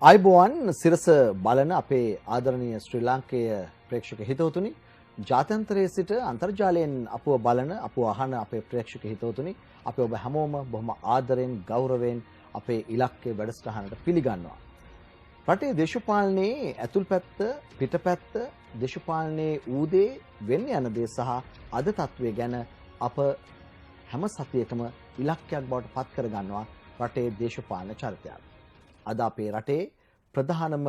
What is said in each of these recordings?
අයිබෝවන් සිරස බලන අපේ ආදරණීය ශ්‍රී ලාංකේය ප්‍රේක්ෂක හිතවතුනි ජාත්‍යන්තරයේ සිට අන්තර්ජාලයෙන් අපව බලන අපව අහන අපේ ප්‍රේක්ෂක හිතවතුනි අපි ඔබ හැමෝම බොහොම ආදරෙන් ගෞරවයෙන් අපේ ඉලක්කයේ වැඩසටහනට පිළිගන්නවා. රටේ දේශපාලනයේ ඇතුල් පැත්ත පිටපැත්ත දේශපාලනයේ ඌදේ වෙන්න යන දේ සහ අද තත්ත්වය ගැන අප හැම සතියකම ඉලක්කයක් බවට පත් කර ගන්නවා රටේ දේශපාලන චරිතයක්. අද අපේ රටේ ප්‍රධානම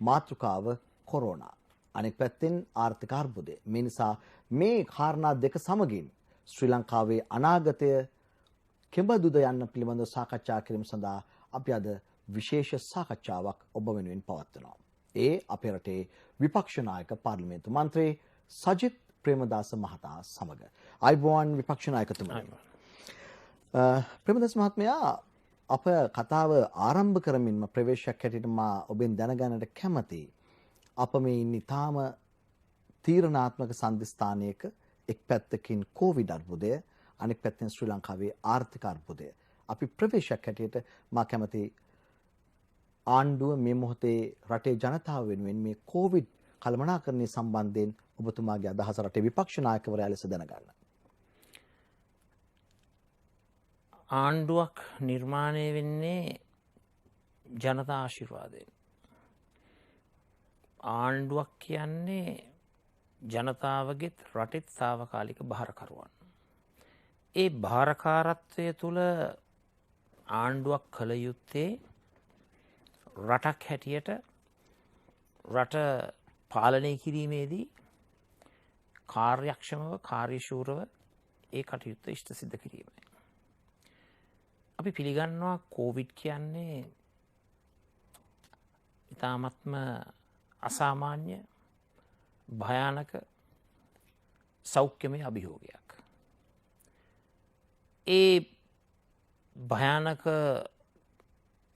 මාතෘකාව කොරෝනා. අනෙක් පැත්තෙන් ආර්ථික අර්බුදය. මේ නිසා මේ කාරණා දෙක සමගින් ශ්‍රී ලංකාවේ අනාගතය කෙබඳුද යන්න පිළිබඳව සාකච්ඡා කිරීම සඳහා අපි අද විශේෂ සාකච්ඡාවක් ඔබ වෙනුවෙන් පවත්වනවා. ඒ අපේ රටේ විපක්ෂ නායක පාර්ලිමේන්තු මන්ත්‍රී සජිත් ප්‍රේමදාස මහතා සමග. අයිබෝවන් විපක්ෂ නායකතුමනි. ප්‍රේමදාස මහත්මයා අප කතාව ආරම්භ කරමින්ම ප්‍රවේශයක් හැටියට මා ඔබෙන් දැනගන්නට කැමතියි. අප මේ ඉන්නේ තාම තීරණාත්මක සන්ධිස්ථානයක එක් පැත්තකින් කොවිඩ් අර්බුදය අනෙක් පැත්තෙන් ශ්‍රී ලංකාවේ ආර්ථික අර්බුදය. අපි ප්‍රවේශයක් හැටියට මා කැමති ආණ්ඩුව මේ මොහොතේ රටේ ජනතාව වෙනුවෙන් මේ කොවිඩ් කළමනාකරණය සම්බන්ධයෙන් ඔබතුමාගේ අදහස රටේ විපක්ෂ නායකවරයා ලෙස දැනගන්න. ආණ්ඩුවක් නිර්මාණය වෙන්නේ ජනතා ආශිර්වාදයෙන්. ආණ්ඩුවක් කියන්නේ ජනතාවගෙත් රටෙත් තාවකාලික භාරකරුවන්. ඒ භාරකාරත්වය තුළ ආණ්ඩුවක් කළ යුත්තේ රටක් හැටියට රට පාලනය කිරීමේදී කාර්යක්ෂමව කාර්යශූරව ඒ කටයුත්ත ඉෂ්ට සිද්ධ කිරීමයි. අපි පිළිගන්නවා කෝවිඩ් කියන්නේ ඉතාමත්ම අසාමාන්‍ය භයානක සෞඛ්‍යමය අභියෝගයක්. ඒ භයානක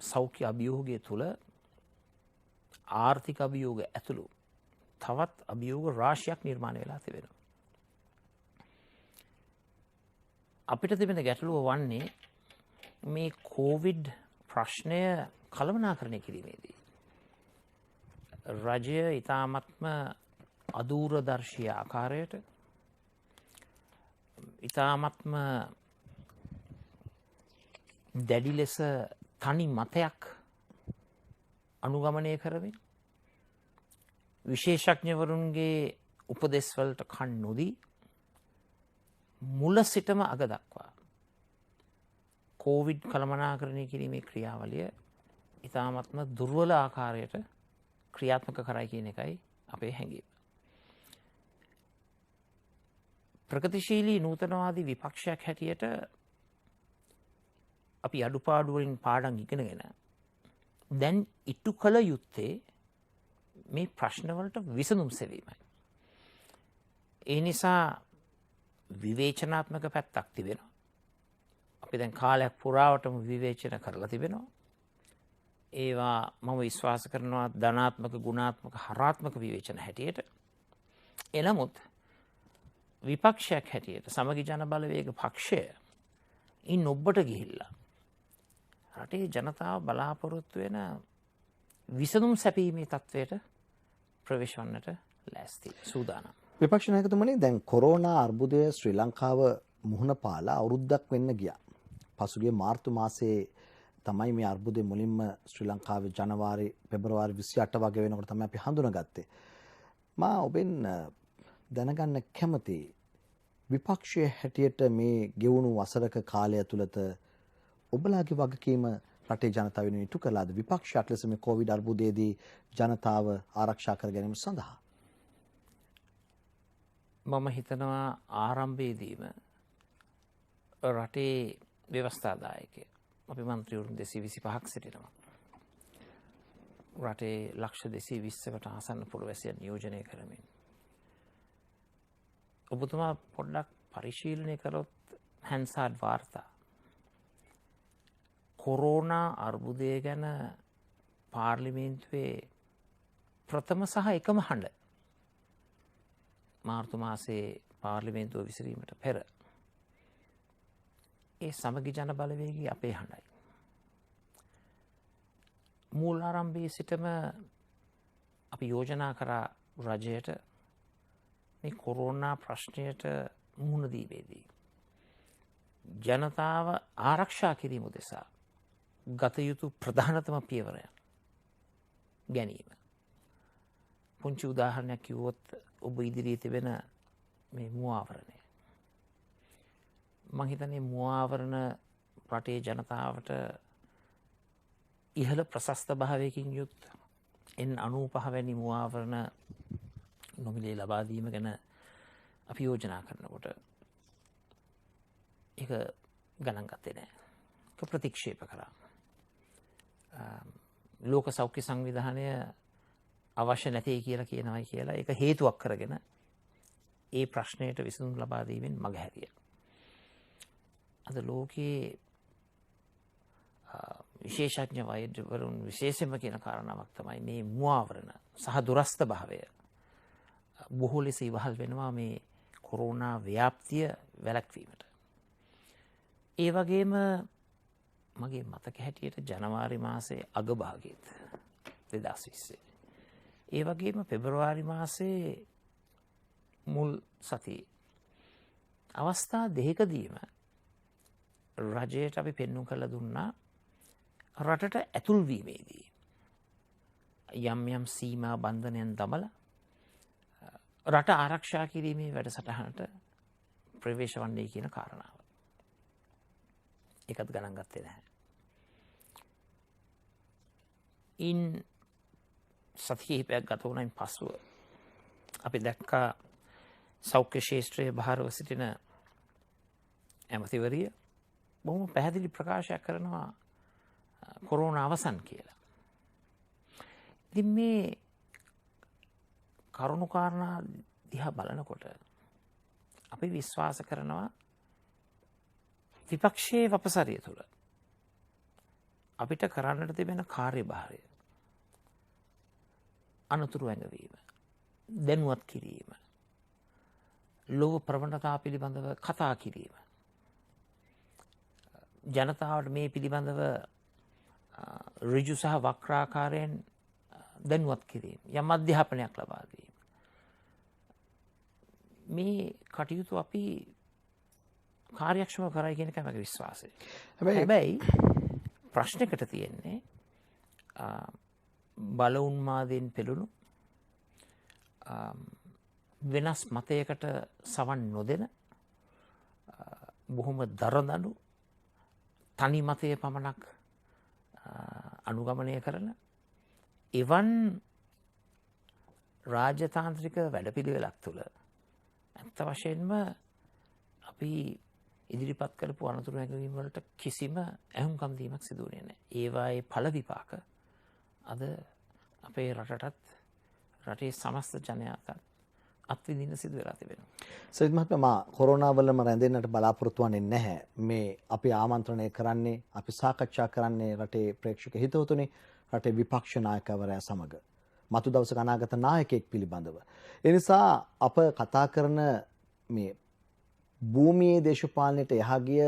සෞඛ්‍ය අභියෝගය තුළ ආර්ථික අභියෝග ඇතුළු තවත් අභියෝග රාශියක් නිර්මාණය වෙලා තිබෙනවා. අපිට තිබෙන ගැටලුව වන්නේ මේ කෝවිඩ් ප්‍රශ්නය කළමනාකරණය කිරීමේදී. රජය ඉතාමත්ම අදූරදර්ශී ආකාරයට ඉතාමත්ම දැඩි ලෙස තනි මතයක් අනුගමනය කරමින් විශේෂඥවරුන්ගේ උපදෙස්වලට කන් නොදී මුල සිටම අග දක්වා කෝවිඩ් කළමනාකරණය කිරීමේ ක්‍රියාවලිය ඉතාමත්ම දුර්වල ආකාරයට ක්‍රියාත්මක කරයි කියන එකයි අපේ හැඟීම. ප්‍රගතිශීලී නූතනවාදී විපක්ෂයක් හැටියට අපි අඩුපාඩුවලින් පාඩම් ඉගෙනගෙන දැන් ඉටු කළ යුත්තේ මේ ප්‍රශ්නවලට විසඳුම් සෙවීමයි. ඒ නිසා විවේචනාත්මක පැත්තක් තිබෙනවා. අපි දැන් කාලයක් පුරාවටම විවේචන කරලා තිබෙනවා. ඒවා මම විශ්වාස කරනවා ධනාත්මක ගුණාත්මක හරාත්මක විවේචන හැටියට. එනමුත් විපක්ෂයක් හැටියට සමගි ජන බලවේග පක්ෂය ඉන් ඔබට ගිහිල්ලා රටේ ජනතාව බලාපොරොත්තු වෙන විසඳුම් සැපීමේ තත්වයට ප්‍රවේශ වන්නට ලෑස්ති සූදානම්. විපක්ෂ නායකතුමනි දැන් කොරෝනා අර්බුදය ශ්‍රී ලංකාව මුහුණ පාලා අවුරුද්දක් වෙන්න ගියා. පසුගිය මාර්තු මාසයේ තමයි මේ අර්බුදය මුලින්ම ශ්‍රී ලංකාවේ ජනවාරි පෙබරවාරි 28 වගේ වෙනකොට තමයි අපි හඳුනාගත්තේ. මා ඔබෙන් දැනගන්න කැමතියි විපක්ෂයේ හැටියට මේ ගෙවුණු වසරක කාලය තුළත ඔබලාගේ වගකීම රටේ ජනතාව වෙනුවෙන් ඉටු කළාද විපක්ෂයක් ලෙස මේ කොවිඩ් අර්බුදයේදී ජනතාව ආරක්ෂා කර ගැනීම සඳහා? මම හිතනවා ආරම්භයේදීම රටේ ව්‍යවස්ථාදායකය අපි මන්ත්‍රීවරුන් 225ක් සිටිනවා. රටේ ලක්ෂ 220කට ආසන්න පුරවැසියන් නියෝජනය කරමින්. ඔබතුමා පොඩ්ඩක් පරිශීලනය කරොත් හැන්සාඩ් වාර්තා කොරෝනා අර්බුදය ගැන පාර්ලිමේන්තුවේ ප්‍රථම සහ එකම හඬ මාර්තු මාසයේ පාර්ලිමේන්තුව විසිරීමට පෙර ඒ සමගි ජන බලවේගයේ අපේ හඬයි. මූල් ආරම්භයේ සිටම අපි යෝජනා කරා රජයට මේ කොරෝනා ප්‍රශ්නයට මුහුණ දීමේදී ජනතාව ආරක්ෂා කිරීම උදෙසා ගත යුතු ප්‍රධානතම පියවරයන් ගැනීම. පුංචි උදාහරණයක් කිව්වොත් ඔබ ඉදිරියේ තිබෙන මේ මුවාවරණය. මං හිතන්නේ මුවාවරණ රටේ ජනතාවට ඉහළ ප්‍රශස්ත භාවයකින් යුත් N95 වැනි මුවාවරණ නොමිලේ ලබා දීම ගැන අපි යෝජනා කරනකොට ඒක ගණන් ගත්තේ නැහැ. ඒක ප්‍රතික්ෂේප කරා. ලෝක සෞඛ්‍ය සංවිධානය අවශ්‍ය නැtei කියලා කියනවායි කියලා ඒක හේතුවක් කරගෙන ඒ ප්‍රශ්නයට විසඳුම් ලබා දීමෙන් මගහැරියා. අද ලෝකයේ විශේෂඥ වෛද්‍යවරුන් විශේෂයෙන්ම කියන කාරණාවක් තමයි මේ මුවාවරණ සහ දුරස්ත භාවය බොහෝ ලෙස ඉවහල් වෙනවා මේ කොරෝනා ව්‍යාප්තිය වැළැක්වීමට. ඒ වගේම මගේ මතක හැටියට ජනවාරි මාසයේ අගභාගයේත් 2020 ඒ වගේම පෙබරවාරි මාසයේ මුල් සතියේ අවස්ථා දෙකකදීම රජයට අපි පෙන්නුම් කරලා දුන්නා රටට ඇතුල් වීමේදී යම් යම් සීමා බන්ධනයන් දමලා රට ආරක්ෂා කිරීමේ වැඩසටහනට ප්‍රවේශ වන්නේ කියන කාරණාව. ඒකත් ගණන් ගත්තේ නැහැ. ඉන් සති කිහිපයක් ගත වුණයින් පසුව අපි දැක්කා සෞඛ්‍ය ශාස්ත්‍රයේ භාරව සිටින ඇමතිවරිය බොහොම පැහැදිලි ප්‍රකාශයක් කරනවා කොරෝනා අවසන් කියලා. ඉතින් මේ කරුණු කාරණා දිහා බලනකොට අපි විශ්වාස කරනවා විපක්ෂයේ වපසරිය තුළ අපිට කරන්නට තිබෙන කාර්යභාරය අනතුරු ඇඟවීම, දැනුවත් කිරීම, ලෝක ප්‍රවණතා පිළිබඳව කතා කිරීම, ජනතාවට මේ පිළිබඳව ඍජු සහ වක්‍රාකාරයෙන් දැනුවත් කිරීම, යම් අධ්‍යාපනයක් ලබා දීම. මේ කටයුතු අපි කාර්යක්ෂමව කරයි කියන එක මගේ විශ්වාසය. හැබැයි ප්‍රශ්නයකට තියෙන්නේ බල උන්මාදයෙන් පෙළුණු වෙනස් මතයකට සවන් නොදෙන බොහොම දරදඬු තනි මතය පමණක් අනුගමනය කරන එවන් රාජතාන්ත්‍රික වැඩපිළිවෙලක් තුළ ඇත්ත වශයෙන්ම අපි ඉදිරිපත් කරපු අනතුරු හැඟවීම් වලට කිසිම ඇහුම්කන් දීමක් සිදු වෙන්නේ නැහැ. ඒවායේ ඵල විපාක අද අපේ රටටත් රටේ සමස්ත ජනයාටත් අත්විඳින්න සිදු වෙලා තිබෙනවා. සරිත් මහත්මයා මා කොරෝනා වලම රැඳෙන්නට බලාපොරොත්තු වෙන්නේ නැහැ. මේ අපි ආමන්ත්‍රණය කරන්නේ අපි සාකච්ඡා කරන්නේ රටේ ප්‍රේක්ෂක හිතවතුනි රටේ විපක්ෂ නායකවරයා සමග. මතු දවසක අනාගත නායකයෙක් පිළිබඳව. ඒ නිසා අප කතා කරන මේ භූමියේ දේශපාලනයට එහා ගිය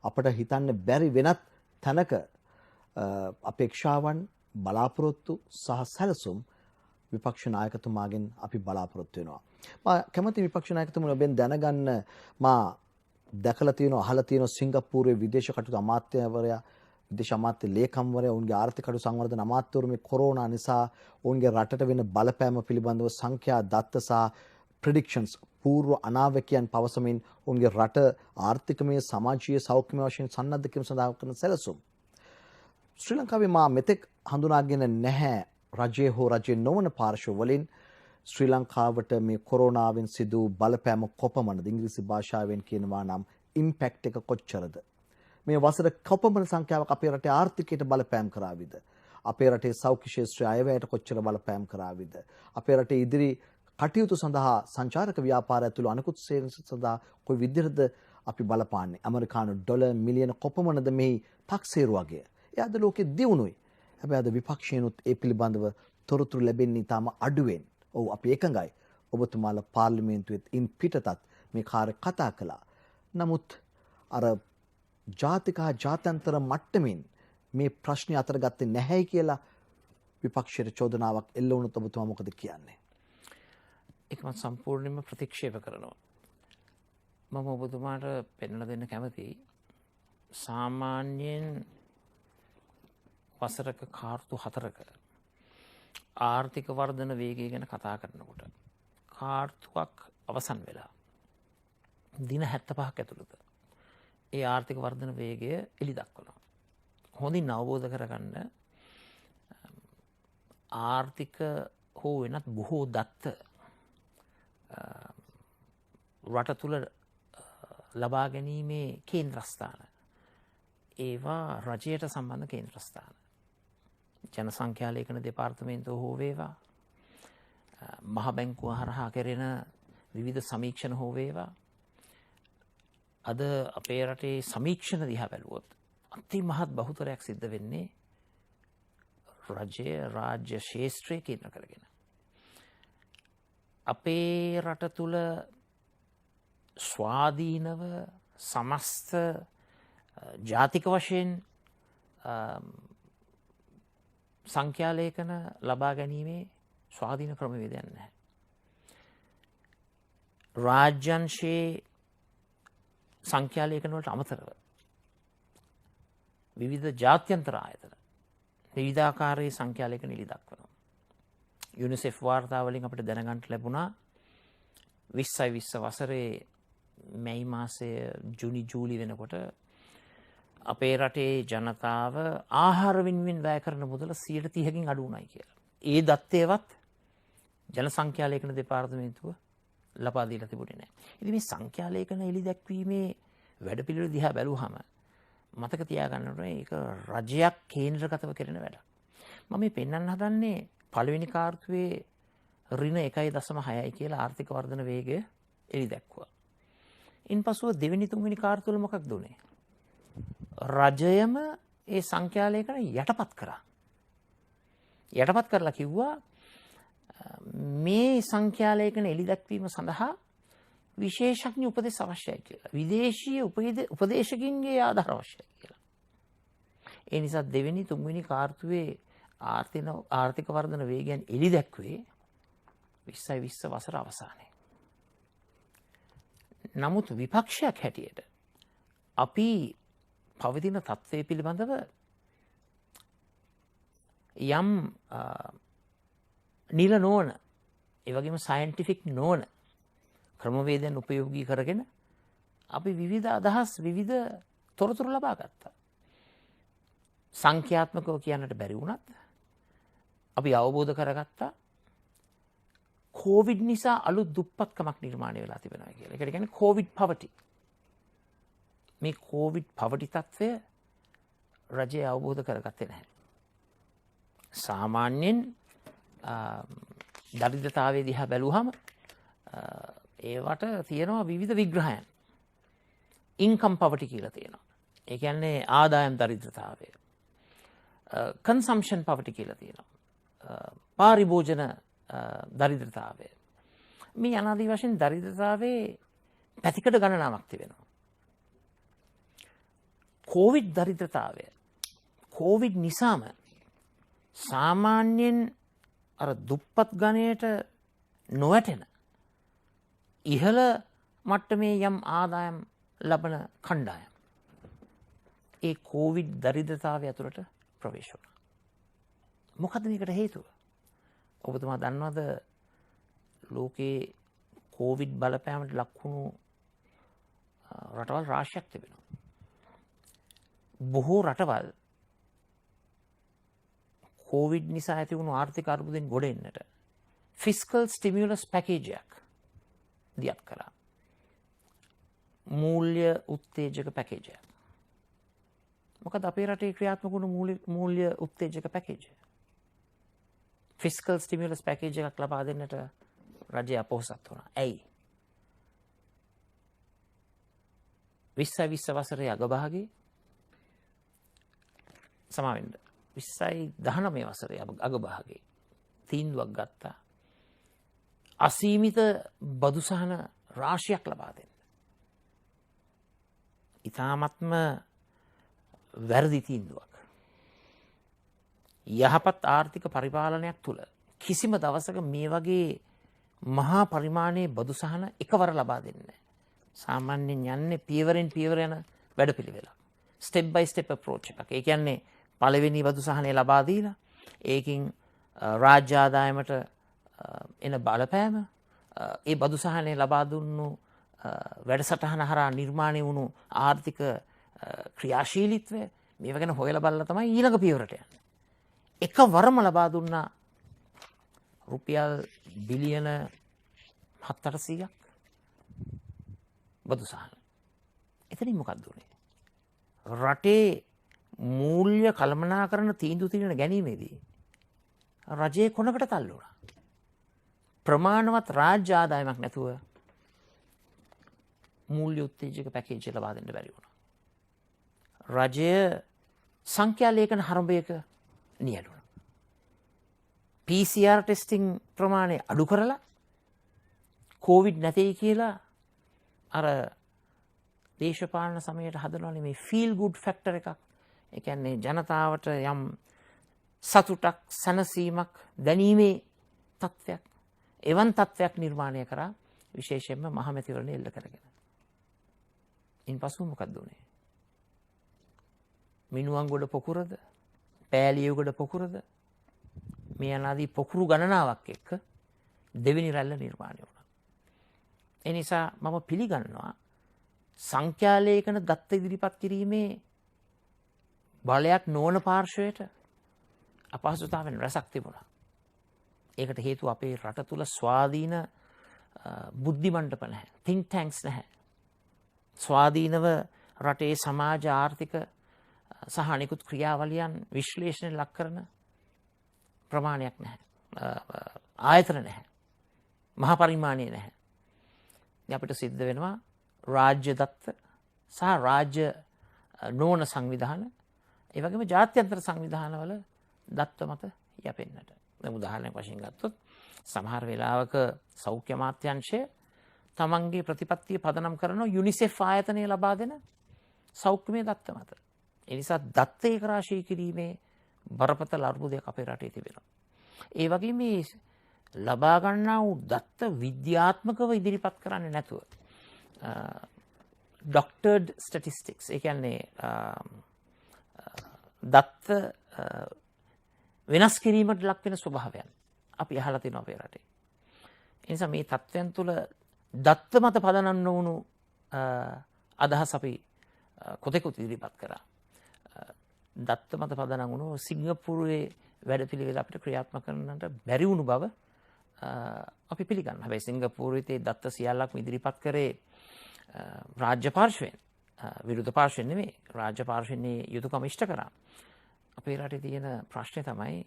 අපට හිතන්න බැරි වෙනත් තැනක අපේක්ෂාවන් බලාපොරොත්තු සහ සැලසුම් විපක්ෂ නායකතුමාගෙන් අපි බලාපොරොත්තු වෙනවා. මා කැමති විපක්ෂ නායකතුමා ඔබෙන් දැනගන්න මා දැකලා තියෙනවා අහලා තියෙනවා සිංගප්පූරුවේ විදේශ කටයුතු අමාත්‍යවරයා විදේශ අමාත්‍ය ලේකම්වරයා ඔවුන්ගේ ආර්ථික කටයුතු සංවර්ධන අමාත්‍යවරු මේ කොරෝනා නිසා ඔවුන්ගේ රටට වෙන බලපෑම පිළිබඳව සංඛ්‍යා දත්ත සහ ප්‍රෙඩික්ෂන්ස් පූර්ව අනාවැකියන් පවසමින් ඔවුන්ගේ රට ආර්ථිකමය සමාජීය සෞඛ්‍යමය වශයෙන් සන්නද්ධ කිරීම සඳහා කරන සැලසුම් ශ්‍රී ලංකාවේ මා මෙතෙක් හඳුනාගෙන නැහැ රජයේ හෝ රජයේ නොවන පාර්ශ්ව වලින් ශ්‍රී ලංකාවට මේ කොරෝනාවෙන් සිදු බලපෑම කොපමණද ඉංග්‍රීසි භාෂාවෙන් කියනවා නම් ඉම්පැක්ට් එක කොච්චරද මේ වසර කොපමණ සංඛ්‍යාවක් අපේ රටේ ආර්ථිකයට බලපෑම් කරාවිද අපේ රටේ සෞඛ්‍ය ක්ෂේත්‍රයේ අයවැයට කොච්චර බලපෑම් කරාවිද අපේ රටේ ඉදිරි කටයුතු සඳහා සංචාරක ව්‍යාපාරය ඇතුළු අනෙකුත් සේවන සඳහා කොයි විදිහටද අපි බලපාන්නේ ඇමරිකානු ඩොලර් මිලියන කොපමණද මෙහි තක්සේරු වගේ එයාද ලෝකෙ දියුණුයි හැබැයි අද විපක්ෂයනුත් ඒ පිළිබඳව තොරතුරු ලැබෙන්නේ තාම අඩුවෙන් ඔව් අපි එකඟයි ඔබතුමාලා පාර්ලිමේන්තුවෙත් ඉන් පිටතත් මේ කාර්ය කතා කළා නමුත් අර ජාතික හා ජාත්‍යන්තර මට්ටමින් මේ ප්‍රශ්නේ අතර ගත්තේ නැහැයි කියලා විපක්ෂයේ චෝදනාවක් එල්ල වුණොත් ඔබතුමා මොකද කියන්නේ? ඒක මම සම්පූර්ණයෙන්ම ප්‍රතික්ෂේප කරනවා. මම ඔබතුමාට පෙන්වලා දෙන්න කැමතියි. සාමාන්‍යයෙන් වසරක කාර්තු 4ක ආර්ථික වර්ධන වේගය ගැන කතා කරනකොට කාර්තුවක් අවසන් වෙලා දින 75ක් ඇතුළත ඒ ආර්ථික වර්ධන වේගය එළි දක්වනවා. හොඳින් අවබෝධ කරගන්න ආර්ථික හෝ වෙනත් බොහෝ දත්ත රට තුළ ලබා ගැනීමේ කේන්ද්‍රස්ථාන ඒවා රජයට සම්බන්ධ කේන්ද්‍රස්ථාන ජන සංඛ්‍යා ලේඛන දෙපාර්තමේන්තුව හෝ වේවා මහ බැංකුව හරහා කෙරෙන විවිධ සමීක්ෂණ හෝ වේවා අද අපේ රටේ සමීක්ෂණ දිහා බැලුවොත් අති මහත් බහුතරයක් සිද්ධ වෙන්නේ රජය රාජ්‍ය ශේෂ්ත්‍රයේ කේන්ද්‍ර කරගෙන. අපේ රට තුළ ස්වාධීනව සමස්ත ජාතික වශයෙන් සංඛ්‍යාලේඛන ලබා ගැනීමේ ස්වාධීන ක්‍රමවේදයක් නැහැ. රාජ්‍යංශයේ සංඛ්‍යාලේඛන වලට අමතරව විවිධ ජාත්‍යන්තර ආයතන විවිධාකාරයේ සංඛ්‍යාලේඛන එළි දක්වනවා. යුනිසෙෆ් වාර්තා වලින් අපිට දැනගන්න ලැබුණා 2020 වසරේ මැයි මාසයේ ජූනි ජූලි වෙනකොට අපේ රටේ ජනතාව ආහාර වෙනුවෙන් වැය කරන මුදල 30%කින් අඩු වුණයි කියලා. ඒ දත්තේවත් ජන සංඛ්‍යාලේඛන දෙපාර්තමේන්තුව ලබා දීලා තිබුණේ නැහැ. ඉතින් මේ සංඛ්‍යාලේඛන එළි දැක්වීමේ වැඩපිළිවෙල දිහා බැලුවහම මතක තියාගන්න ඕනේ ඒක රජයක් කේන්ද්‍රගතව කරන වැඩක්. මම මේ පෙන්වන්න හදන්නේ පළවෙනි කාර්තුවේ ඍණ 1.6යි කියලා ආර්ථික වර්ධන වේගය එළි දැක්වුවා. ඉන්පසුව දෙවෙනි තුන්වෙනි කාර්තුවල මොකක්ද උනේ? රජයම ඒ සංඛ්‍යාලේඛන යටපත් කරා. යටපත් කරලා කිව්වා මේ සංඛ්‍යාලේඛන එළි දැක්වීම සඳහා විශේෂඥ උපදෙස් අවශ්‍යයි කියලා. විදේශීය උපදේශකින්ගේ ආධාර අවශ්‍යයි කියලා. ඒ නිසා දෙවෙනි තුන්වෙනි කාර්තුවේ ආර්ථික වර්ධන වේගයන් එළි දැක්වේ 2020 වසර අවසානයේ. නමුත් විපක්ෂයක් හැටියට අපි පවතින තත්ත්වය පිළිබඳව යම් නිල නොවන ඒ වගේම සයන්ටිෆික් නොවන ක්‍රමවේදයන් උපයෝගී කරගෙන අපි විවිධ අදහස් විවිධ තොරතුරු ලබා ගත්තා. සංඛ්‍යාත්මකව කියන්නට බැරි වුණත් අපි අවබෝධ කරගත්තා කොවිඩ් නිසා අලුත් දුප්පත්කමක් නිර්මාණය වෙලා තිබෙනවා කියලා. ඒකට කියන්නේ කොවිඩ් පවර්ටි. මේ කොවිඩ් පවර්ටි තත්ත්වය රජය අවබෝධ කරගත්තේ නැහැ. සාමාන්‍යයෙන් දරිද්‍රතාවයේ දිහා බැලුවහම ඒවට තියෙනවා විවිධ විග්‍රහයන්. ඉන්කම් පවර්ටි කියලා තියෙනවා. ඒ කියන්නේ ආදායම් දරිද්‍රතාවය. කන්සම්ප්ෂන් පවර්ටි කියලා තියෙනවා. පාරිභෝජන දරිද්‍රතාවය. මේ අනාදී වශයෙන් දරිද්‍රතාවයේ පැතිකඩ ගණනාවක් තිබෙනවා. කොවිඩ් දරිද්‍රතාවය. කොවිඩ් නිසාම සාමාන්‍යයෙන් අර දුප්පත් ගණයට නොවැටෙන ඉහළ මට්ටමේ යම් ආදායම් ලබන කණ්ඩායම් ඒ කොවිඩ් දරිද්‍රතාවය ඇතුළට ප්‍රවේශ වුණා. මොකද මේකට හේතුව? ඔබතුමා දන්නවද ලෝකේ කොවිඩ් බලපෑමට ලක්වුණු රටවල් රාශියක් තිබෙනවා. බොහෝ රටවල් කොවිඩ් නිසා ඇති වුණු ආර්ථික අර්බුදයෙන් ගොඩ එන්නට ෆිස්කල් ස්ටිමියුලස් පැකේජ් එකක් දියත් කළා. මූල්‍ය උත්තේජක පැකේජ් එකක්. මොකද අපේ රටේ ක්‍රියාත්මක වුණු මූල්‍ය උත්තේජක පැකේජ් එක. ෆිස්කල් ස්ටිමියුලස් පැකේජ් එකක් ලබා දෙන්නට රජය අපොහසත් වුණා. ඇයි? 2020 වසරේ අගභාගයේ සමාවෙන්න 2019 වසරේ අගභාගයේ තීන්දුවක් ගත්තා. අසීමිත බදු සහන රාශියක් ලබා දෙන්න. ඉතාමත්ම වැරදි තීන්දුවක්. යහපත් ආර්ථික පරිපාලනයක් තුළ කිසිම දවසක මේ වගේ මහා පරිමාණයේ බදු සහන එකවර ලබා දෙන්නේ නැහැ. සාමාන්‍යයෙන් යන්නේ පියවරෙන් පියවර යන වැඩපිළිවෙලක්. ස්ටෙප් බයි ස්ටෙප් අප්‍රෝච් එකක්. ඒ කියන්නේ පළවෙනි බදු සහනය ලබා දීලා ඒකින් රාජ්‍ය ආදායමට එන බලපෑම ඒ බදු සහනය ලබා දුන්නු වැඩසටහන හරහා නිර්මාණය වුණු ආර්ථික ක්‍රියාශීලීත්වය මේව ගැන හොයලා බලලා තමයි ඊළඟ පියවරට යන්නේ. එකවරම ලබා දුන්නා රුපියල් බිලියන 700ක් බදු සහන. එතනින් මොකක්ද උනේ? රටේ මූල්‍ය කළමනාකරන තීන්දුව తీරන ගැනීමේදී රජයේ කොනකට තල්ලු වුණා. ප්‍රමාණවත් රාජ්‍ය ආදායමක් නැතුව මූල්‍ය උත්තේජක පැකේජ් ලබා දෙන්න බැරි වුණා. රජය සංඛ්‍යා ලේඛන හරඹයක නියැලුණා. PCR ටෙස්ටිං ප්‍රමාණය අඩු කරලා කොවිඩ් නැtei කියලා අර දේශපාලන සමයට හදනවානේ මේ ෆීල් ගුඩ් ෆැක්ටර් එකක්. ඒ කියන්නේ ජනතාවට යම් සතුටක් සැනසීමක් දැනීමේ තත්ත්වයක් එවන් තත්ත්වයක් නිර්මාණය කරා විශේෂයෙන්ම මහමැතිවරණ එල්ල කරගෙන. ඉන්පසු මොකක්ද උනේ? මිනුවන්ගොඩ පොකුරද පෑලියගොඩ පොකුරද මේ අනාදී පොකුරු ගණනාවක් එක්ක දෙවෙනි රැල්ල නිර්මාණය වුණා. ඒ නිසා මම පිළිගන්නවා සංඛ්‍යාලේඛන දත්ත ඉදිරිපත් කිරීමේ බලයක් නොවන පාර්ශවයට අපහසුතාවෙන් රැසක් තිබුණා. ඒකට හේතුව අපේ රට තුළ ස්වාධීන බුද්ධි මණ්ඩප නැහැ. think tanks නැහැ. ස්වාධීනව රටේ සමාජ ආර්ථික සහ අනිකුත් ක්‍රියාවලියන් විශ්ලේෂණය ලක් කරන ප්‍රමාණයක් නැහැ. ආයතන නැහැ. මහා පරිමාණය නැහැ. අපිට සිද්ධ වෙනවා රාජ්‍ය දත්ත සහ රාජ්‍ය නොවන සංවිධාන ඒ වගේම ජාත්‍යන්තර සංවිධානවල දත්ත මත යැපෙන්නට. දැන් උදාහරණයක් වශයෙන් ගත්තොත් සමහර වෙලාවක සෞඛ්‍ය අමාත්‍යාංශය තමන්ගේ ප්‍රතිපත්තිය පදනම් කරන යුනිසෙෆ් ආයතනය ලබා දෙන සෞඛ්‍යමය දත්ත මත. ඒ නිසා දත්ත ඒකරාශී කිරීමේ බරපතල අර්බුදයක් අපේ රටේ තිබෙනවා. ඒ වගේම මේ ලබා ගන්නා වූ දත්ත විද්‍යාත්මකව ඉදිරිපත් කරන්නේ නැතුව ඩොක්ටර්ඩ් ස්ටැටිස්ටික්ස් ඒ කියන්නේ දත්ත වෙනස් කිරීමට ලක් වෙන ස්වභාවයන් අපි අහලා තියෙනවා අපේ රටේ. ඒ නිසා මේ තත්ත්වයන් තුළ දත්ත මත පදනම් නොවුණු අදහස් අපි කොතෙකුත් ඉදිරිපත් කරා. දත්ත මත පදනම් වුණු සිංගප්පූරුවේ වැඩපිළිවෙල අපිට ක්‍රියාත්මක කරන්නට බැරි වුණු බව අපි පිළිගන්නවා. හැබැයි සිංගප්පූරුවේ දත්ත සියල්ලක්ම ඉදිරිපත් කරේ රාජ්‍ය පාර්ශ්වයෙන් විරුද්ධ පාර්ශ්වයෙන් නෙමෙයි රාජ්‍ය පාර්ශ්වයෙන් යුතුයකම ඉෂ්ට කරා. අපේ රටේ තියෙන ප්‍රශ්නේ තමයි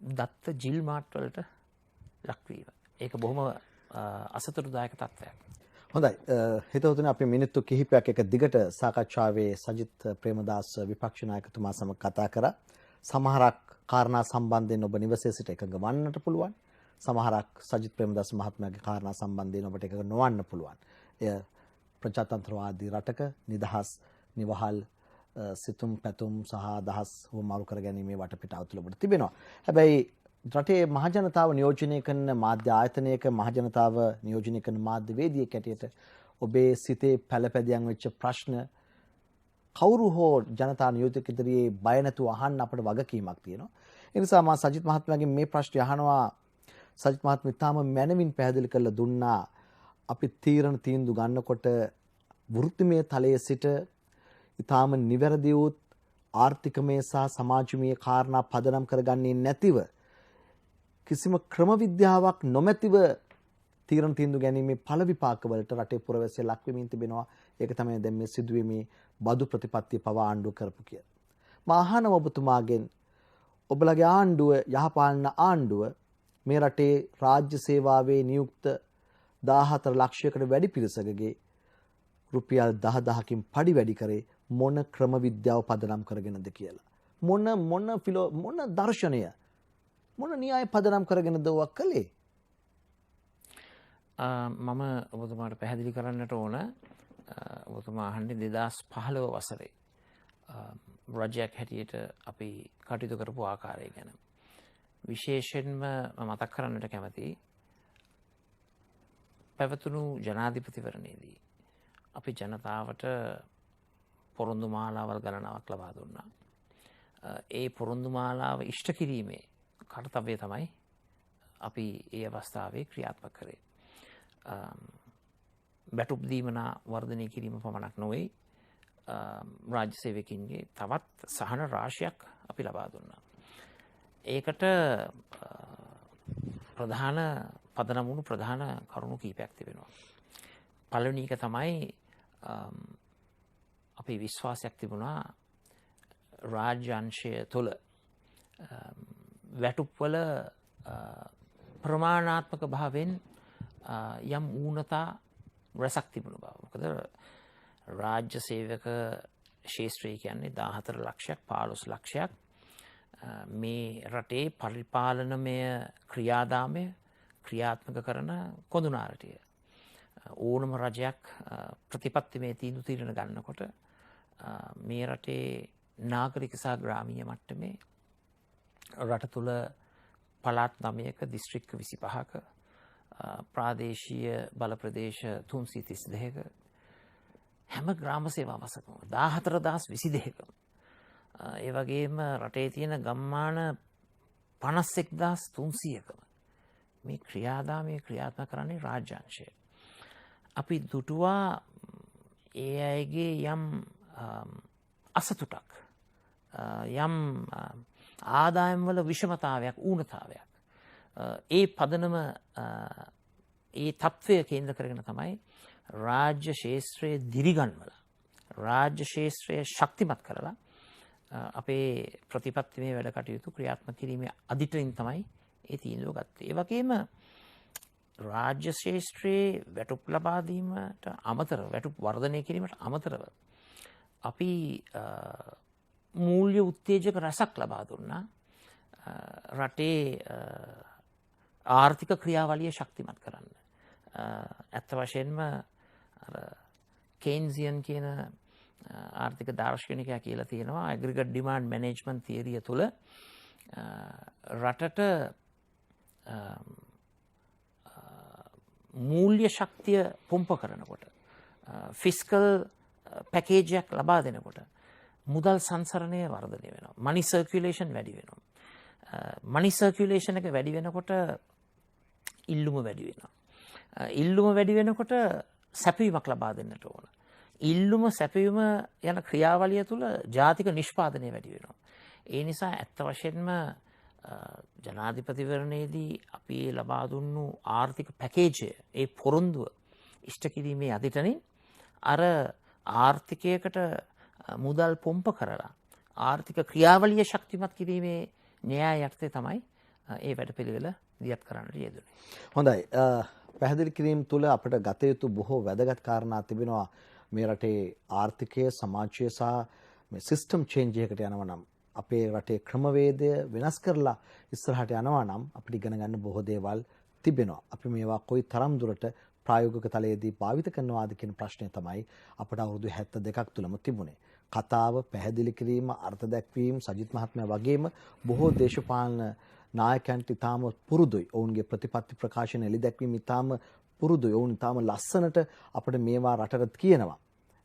දත්ත ජිල් මාට් වලට ලක්වීම. ඒක බොහොම අසතුටුදායක තත්ත්වයක්. හොඳයි. හිතවතුනි අපි මිනිත්තු කිහිපයක් එක දිගට සාකච්ඡාවේ සජිත් ප්‍රේමදාස විපක්ෂ නායකතුමා සමග කතා කරා. සමහරක් කාරණා සම්බන්ධයෙන් ඔබ නිවසේ සිට එකඟ වන්නට පුළුවන්. සමහරක් සජිත් ප්‍රේමදාස මහත්මයාගේ කාරණා සම්බන්ධයෙන් ඔබට එකඟ නොවන්න පුළුවන්. එය ප්‍රජාතන්ත්‍රවාදී රටක නිදහස් නිවහල් සිතුම් පැතුම් සහ අදහස් වමාරු කර ගැනීමේ වටපිටාව තුළ ඔබට තිබෙනවා. හැබැයි රටේ මහජනතාව නියෝජනය කරන මාධ්‍ය ආයතනයක මහජනතාව නියෝජනය කරන මාධ්‍ය වේදිකයක් ඇටියට ඔබේ සිතේ පළපැදියම් වෙච්ච ප්‍රශ්න කවුරු හෝ ජනතා නියෝජක ඉදිරියේ බය නැතුව අහන්න අපට වගකීමක් තියෙනවා. ඒ නිසා මම සජිත් මහත්මයාගෙන් මේ ප්‍රශ්නේ අහනවා. සජිත් මහත්මයා තාම මැනවින් පැහැදිලි කරලා දුන්නා අපි තීන්දුව ගන්නකොට වෘත්තිමය තලයේ සිට ඊටාම නිවැරදි වූ ආර්ථිකමය සහ සමාජමය කාරණා පදනම් කරගන්නේ නැතිව කිසිම ක්‍රම විද්‍යාවක් නොමැතිව තීන්දුව ගැනීමේ ඵල විපාකවලට රටේ පුරවැසිය ලක් වෙමින් තිබෙනවා. ඒක තමයි දැන් මේ සිදුවීමේ බදු ප්‍රතිපත්තිය පවා ආණ්ඩුව කරපු කිය. මම අහනවා ඔබතුමාගෙන් ඔබලගේ ආණ්ඩුව යහපාලන ආණ්ඩුව මේ රටේ රාජ්‍ය සේවාවේ නියුක්ත 14 ලක්ෂයකට වැඩි පිරිසකගේ රුපියල් 10000කින් පඩි වැඩි කරේ මොන ක්‍රම විද්‍යාව පදනම් කරගෙනද කියලා. මොන දර්ශනය මොන න්‍යාය පදනම් කරගෙනද ඔක් කළේ? මම ඔබතුමාට පැහැදිලි කරන්නට ඕන ඔබතුමා අහන්නේ 2015 වසරේ රජයක් හැටියට අපි කටයුතු කරපු ආකාරය ගැන. විශේෂයෙන්ම මතක් කරන්නට කැමති පැවතුණු ජනාධිපතිවරණයේදී අපි ජනතාවට පොරොන්දු මාලාවල් ගණනාවක් ලබා දුන්නා. ඒ පොරොන්දු මාලාව ඉෂ්ට කිරීමේ කර්තව්‍යය තමයි අපි ඒ අවස්ථාවේ ක්‍රියාත්මක කරේ. බැටුප් දීමනා වර්ධනය කිරීම පමණක් නොවේ, රාජ්‍ය සේවකින්ගේ තවත් සහන රාශියක් අපි ලබා දුන්නා. ඒකට ප්‍රධාන පදනම් වුණු ප්‍රධාන කරුණු කීපයක් තිබෙනවා. පළවෙනි එක තමයි අපේ විශ්වාසයක් තිබුණා රාජ්‍ය අංශය තුළ වැටුප්වල ප්‍රමාණාත්මක භාවයෙන් යම් ඌනතා රැසක් තිබුණු බව. මොකද රාජ්‍ය සේවක ශේෂ්ත්‍රය කියන්නේ 14 ලක්ෂයක් 15 ලක්ෂයක් මේ රටේ පරිපාලනමය ක්‍රියාදාමය ක්‍රියාත්මක කරන කොඳුනාරටිය. ඕනම රජයක් ප්‍රතිපත්තිමය තීන්දුව ගන්නකොට මේ රටේ නාගරික සහ ග්‍රාමීය මට්ටමේ රට තුළ පළාත් 9ක දිස්ත්‍රික්ක 25ක ප්‍රාදේශීය බල ප්‍රදේශ 332ක හැම ග්‍රාම සේවා වසකම 14022ක ඒ වගේම රටේ තියෙන ගම්මාන 51300ක මේ ක්‍රියාදාමය ක්‍රියාත්මක කරන්නේ රාජ්‍ය අංශය. අපි දුටුවා ඒ අයගේ යම් අසතුටක් යම් ආදායම්වල විෂමතාවයක් ඌනතාවයක් ඒ පදනම ඒ තත්ත්වය කේන්ද්‍ර කරගෙන තමයි රාජ්‍ය ශේෂ්ත්‍රයේ දිරිගන්වල රාජ්‍ය ශේෂ්ත්‍රය ශක්තිමත් කරලා අපේ ප්‍රතිපත්තිමය වැඩ කටයුතු ක්‍රියාත්මක කිරීමේ අදිටයින් තමයි ඒ තීන්දුව ගත්තේ. ඒ වගේම රාජ්‍ය ශේෂ්ත්‍රයේ වැටුප් ලබා දීමට අමතරව වැටුප් වර්ධනය කිරීමට අමතරව අපි මූල්‍ය උත්තේජක රසක් ලබා දුන්නා රටේ ආර්ථික ක්‍රියාවලිය ශක්තිමත් කරන්න. ඇත්ත වශයෙන්ම කේන්සියන් කියන ආර්ථික දාර්ශනිකයා කියලා තියෙනවා ඇග්‍රිගේට් ඩිමාන්ඩ් මැනේජ්මන්ට් තියරිය තුළ රටට මූල්‍ය ශක්තිය පොම්ප කරනකොට ෆිස්කල් පැකේජයක් ලබා දෙනකොට මුදල් සංසරණය වර්ධනය වෙනවා. මනි සර්කියුලේෂන් වැඩි වෙනවා. මනි සර්කියුලේෂන් එක වැඩි වෙනකොට ඉල්ලුම වැඩි වෙනවා. ඉල්ලුම වැඩි වෙනකොට සැපයීමක් ලබා දෙන්නට ඕන. ඉල්ලුම සැපයීම යන ක්‍රියාවලිය තුළ ජාතික නිෂ්පාදනය වැඩි වෙනවා. ඒ නිසා ඇත්ත වශයෙන්ම ජනාධිපතිවරණයේදී අපි ලබා දුන්නු ආර්ථික පැකේජය ඒ පොරොන්දුව ඉෂ්ට කිරීමේ අදිටනින් අර ආර්ථිකයකට මුදල් පොම්ප කරලා ආර්ථික ක්‍රියාවලිය ශක්තිමත් කිරීමේ න්‍යාය යටතේ තමයි ඒ වැඩපිළිවෙල දියත් කරන්නට යෙදුනේ. හොඳයි. පැහැදිලි කිරීම තුළ අපිට ගත යුතු බොහෝ වැදගත් කාරණා තිබෙනවා. මේ රටේ ආර්ථිකය සමාජය සහ මේ සිස්ටම් චේන්ජ් එකකට යනවා නම් අපේ රටේ ක්‍රමවේදය වෙනස් කරලා ඉස්සරහට යනවා නම් අපිට ඉගෙන ගන්න බොහෝ දේවල් තිබෙනවා. අපි මේවා කොයි තරම් දුරට ප්‍රායෝගික තලයේදී භාවිත කරනවාද කියන ප්‍රශ්නය තමයි අපට අවුරුදු 72ක් තුලම තිබුණේ. කතාව පැහැදිලි කිරීම, අර්ථ දැක්වීම සජිත් මහත්මයා වගේම බොහෝ දේශපාලන නායකයන්ට ඉතාම පුරුදුයි. ඔවුන්ගේ ප්‍රතිපත්ති ප්‍රකාශන එළි දැක්වීම ඉතාම පුරුදුයි. ඔවුන් ඉතාම ලස්සනට අපිට මේවා රටට කියනවා.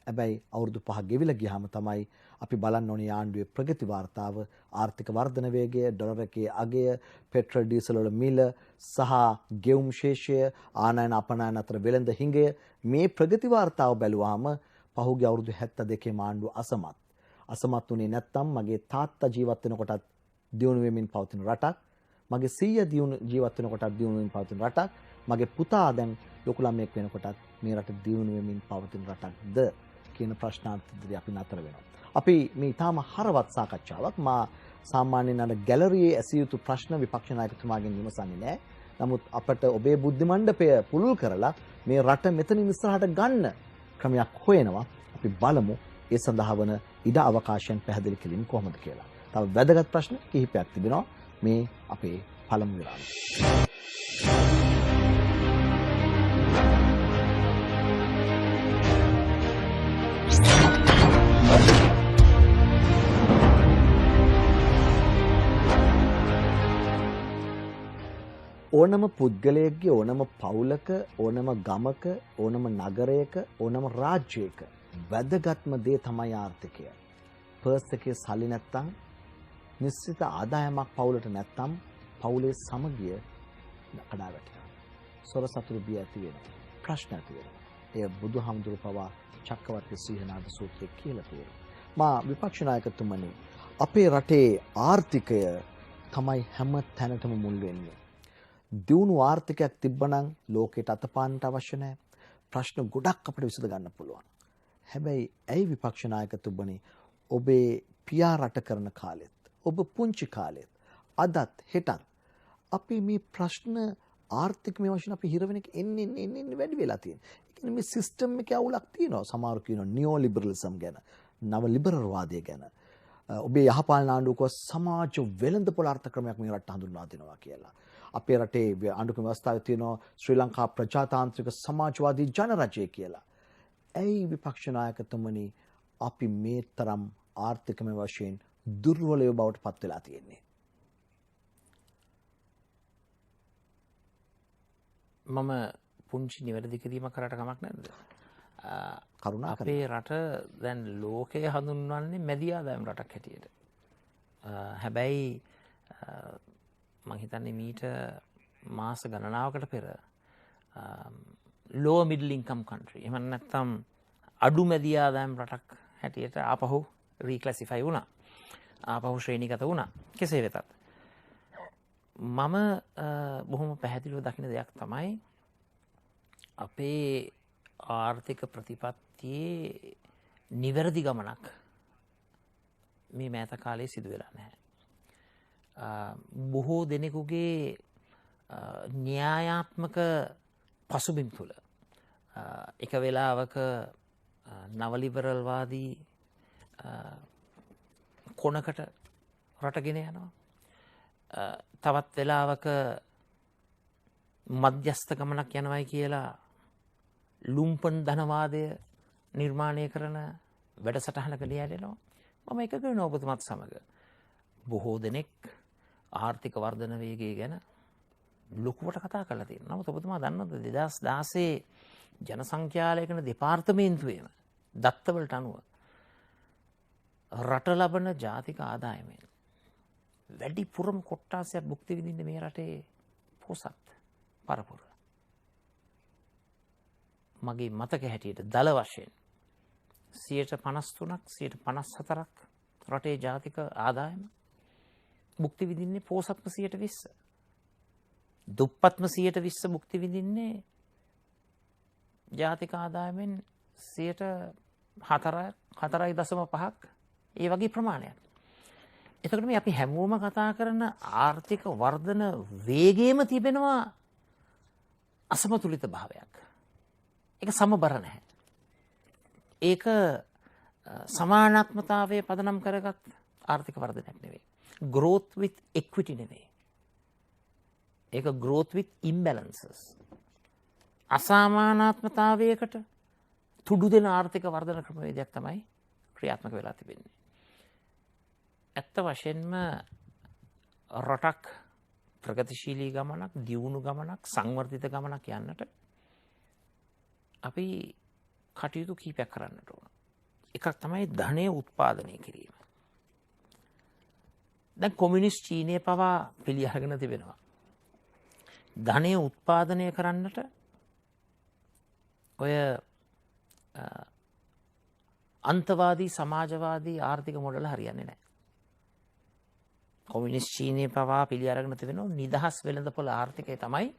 හැබැයි අවුරුදු 5 ගෙවිලා ගියාම තමයි අපි බලන්න ඕනේ ආණ්ඩුවේ ප්‍රගති වාර්තාව, ආර්ථික වර්ධන වේගය, ඩොලර් එකේ අගය, පෙට්‍රල් ඩීසල් වල මිල සහ ගෙවුම් ශේෂය, ආනයන අපනයන අතර වෙළඳ හිඟය මේ ප්‍රගති වාර්තාව බැලුවාම පහුගිය අවුරුදු 72 ආණ්ඩුව අසමත්. අසමත් උනේ නැත්තම් මගේ තාත්තා ජීවත් වෙන කොටත් දියුණු වෙමින් පවතින රටක්, මගේ සීයා ජීවත් වෙන කොටත් දියුණු වෙමින් පවතින රටක්, මගේ පුතා දැන් ලොකු ළමයෙක් වෙන කොටත් මේ රට දියුණු වෙමින් පවතින රටක්ද කියන ප්‍රශ්නාර්ථයේදී අපි නතර වෙනවා. අපි මේ ඊටාම හරවත් සාකච්ඡාවක් මා සාමාන්‍යයෙන් අර ගැලරියේ ඇසිය යුතු ප්‍රශ්න විපක්ෂ නායකතුමාගෙන් විමසන්නේ නැහැ. නමුත් අපට ඔබේ බුද්ධි මණ්ඩපය පුළුල් කරලා මේ රට මෙතනින් ඉස්සරහට ගන්න ක්‍රමයක් හොයනවා. අපි බලමු ඒ සඳහා වන ඉඩ අවකාශයන් පැහැදිලි කිරීම කොහොමද කියලා. තව වැදගත් ප්‍රශ්න කිහිපයක් තිබෙනවා මේ අපේ පළමු විරාමයේ. ඕනම පුද්ගලයෙක්ගේ ඕනම පවුලක ඕනම ගමක ඕනම නගරයක ඕනම රාජ්‍යයක වැදගත්ම දේ තමයි ආර්ථිකය. පර්ස් එකේ සල්ලි නැත්තම් නිශ්චිත ආදායමක් පවුලට නැත්තම් පවුලේ සමගිය කඩා වැටෙනවා. සොර සතුරු බිය ඇති වෙනවා. ප්‍රශ්න ඇති වෙනවා. එය බුදුහාමුදුරු පවා චක්කවර්ති සීහනාද සූත්‍රයේ කියලා තියෙනවා. මා විපක්ෂ නායකතුමනි අපේ රටේ ආර්ථිකය තමයි හැම තැනටම මුල් වෙන්නේ. දියුණු ආර්ථිකයක් තිබ්බනම් ලෝකයට අතපාන්නට අවශ්‍ය නැහැ. ප්‍රශ්න ගොඩක් අපිට විසඳ ගන්න පුළුවන්. හැබැයි ඇයි විපක්ෂ නායකතුමනි ඔබේ පියා රට කරන කාලෙත් ඔබ පුංචි කාලෙත් අදත් හෙටත් අපි මේ ප්‍රශ්න ආර්ථිකමය වශයෙන් අපි හිර වෙන එක එන්නේ වැඩි වෙලා තියෙනවා. ඒ කියන්නේ මේ සිස්ටම් එකේ අවුලක් තියෙනවා. සමහරු කියනවා නියෝ ලිබරලිසම් ගැන, නව ලිබරල් වාදය ගැන. ඔබේ යහපාලන ආණ්ඩුවක සමාජ වෙළඳපොළ අර්ථ ක්‍රමයක් මේ රට හඳුන්වා දෙනවා කියලා. අපේ රටේ ආණ්ඩුක්‍රම ව්‍යවස්ථාවේ තියෙනවා ශ්‍රී ලංකා ප්‍රජාතාන්ත්‍රික සමාජවාදී ජනරජය කියලා. ඇයි විපක්ෂ නායකතුමනි අපි මේ තරම් ආර්ථිකමය වශයෙන් දුර්වලව බවට පත් වෙලා තියෙන්නේ? මම පුංචි නිවැරදි කිරීමක් කරට කමක් නැද්ද? කරුණාකරලා. අපේ රට දැන් ලෝකයේ හඳුන්වන්නේ මැදි ආදායම් රටක් හැටියට. හැබැයි මං හිතන්නේ මීට මාස ගණනාවකට පෙර low middle income country එහෙම නැත්නම් අඩු මැදි ආදායම් රටක් හැටියට ආපහු රීක්ලැසිෆයි වුණා. ආපහු ශ්‍රේණිගත වුණා. කෙසේ වෙතත් මම බොහොම පැහැදිලිව දකින දෙයක් තමයි අපේ ආර්ථික ප්‍රතිපත්තියේ නිවැරදි ගමනක් මේ මෑත කාලයේ සිදු වෙලා නැහැ. බොහෝ දෙනෙකුගේ න්‍යායාත්මක පසුබිම් තුළ එක වෙලාවක නවලිබරල්වාදී කොනකට රටගෙන යනවා. තවත් වෙලාවක මධ්‍යස්ථ ගමනක් යනවයි කියලා ලුම්පන් ධනවාදය නිර්මාණය කරන වැඩසටහනක ලියැලෙනවා. මම එකග වෙනවා ඔබතුමත් සමග. බොහෝ දෙනෙක් ආර්ථික වර්ධන වේගය ගැන ලොකුවට කතා කරලා තියෙනවා. නමුත් ඔබතුමා දන්නවද 2016 ජනසංඛ්‍යා දෙපාර්තමේන්තුවේම දත්තවලට අනුව රට ලබන ජාතික ආදායමෙන් වැඩිපුරම කොට්ටාසයක් භුක්ති විඳින්නේ මේ රටේ පොසත් පරපුර. මගේ මතක හැටියට දල වශයෙන් 53%ක් 54%ක් රටේ ජාතික ආදායම භුක්ති විඳින්නේ පොසත්ම 20%. දුප්පත්ම 20% භුක්ති විඳින්නේ ජාතික ආදායමෙන් 4.5ක් ඒ වගේ ප්‍රමාණයක්. එතකොට මේ අපි හැමෝම කතා කරන ආර්ථික වර්ධන වේගයේම තිබෙනවා අසමතුලිත භාවයක්. ඒක සමබර නැහැ. ඒක සමානාත්මතාවයේ පදනම් කරගත් ආර්ථික වර්ධනයක් නෙවෙයි. growth with equity නෙවෙයි. ඒක growth with imbalances. අසමානාත්මතාවයකට තුඩු දෙන ආර්ථික වර්ධන ක්‍රමවේදයක් තමයි ක්‍රියාත්මක වෙලා තිබෙන්නේ. ඇත්ත වශයෙන්ම රටක් ප්‍රගතිශීලී ගමනක්, දියුණු ගමනක්, සංවර්ධිත ගමනක් යන්නට අපි කටයුතු කීපයක් කරන්නට ඕන. එකක් තමයි ධනය උත්පාදනය කිරීම. දැන් කොමියුනිස්ට් චීනය පවා පිළි අරගෙන තිබෙනවා. ධනය උත්පාදනය කරන්නට ඔය අන්තවාදී සමාජවාදී ආර්ථික මොඩල හරියන්නේ නැහැ. කොමියුනිස්ට් චීනය පවා පිළි අරගෙන තිබෙනවා නිදහස් වෙළඳපොළ ආර්ථිකය තමයි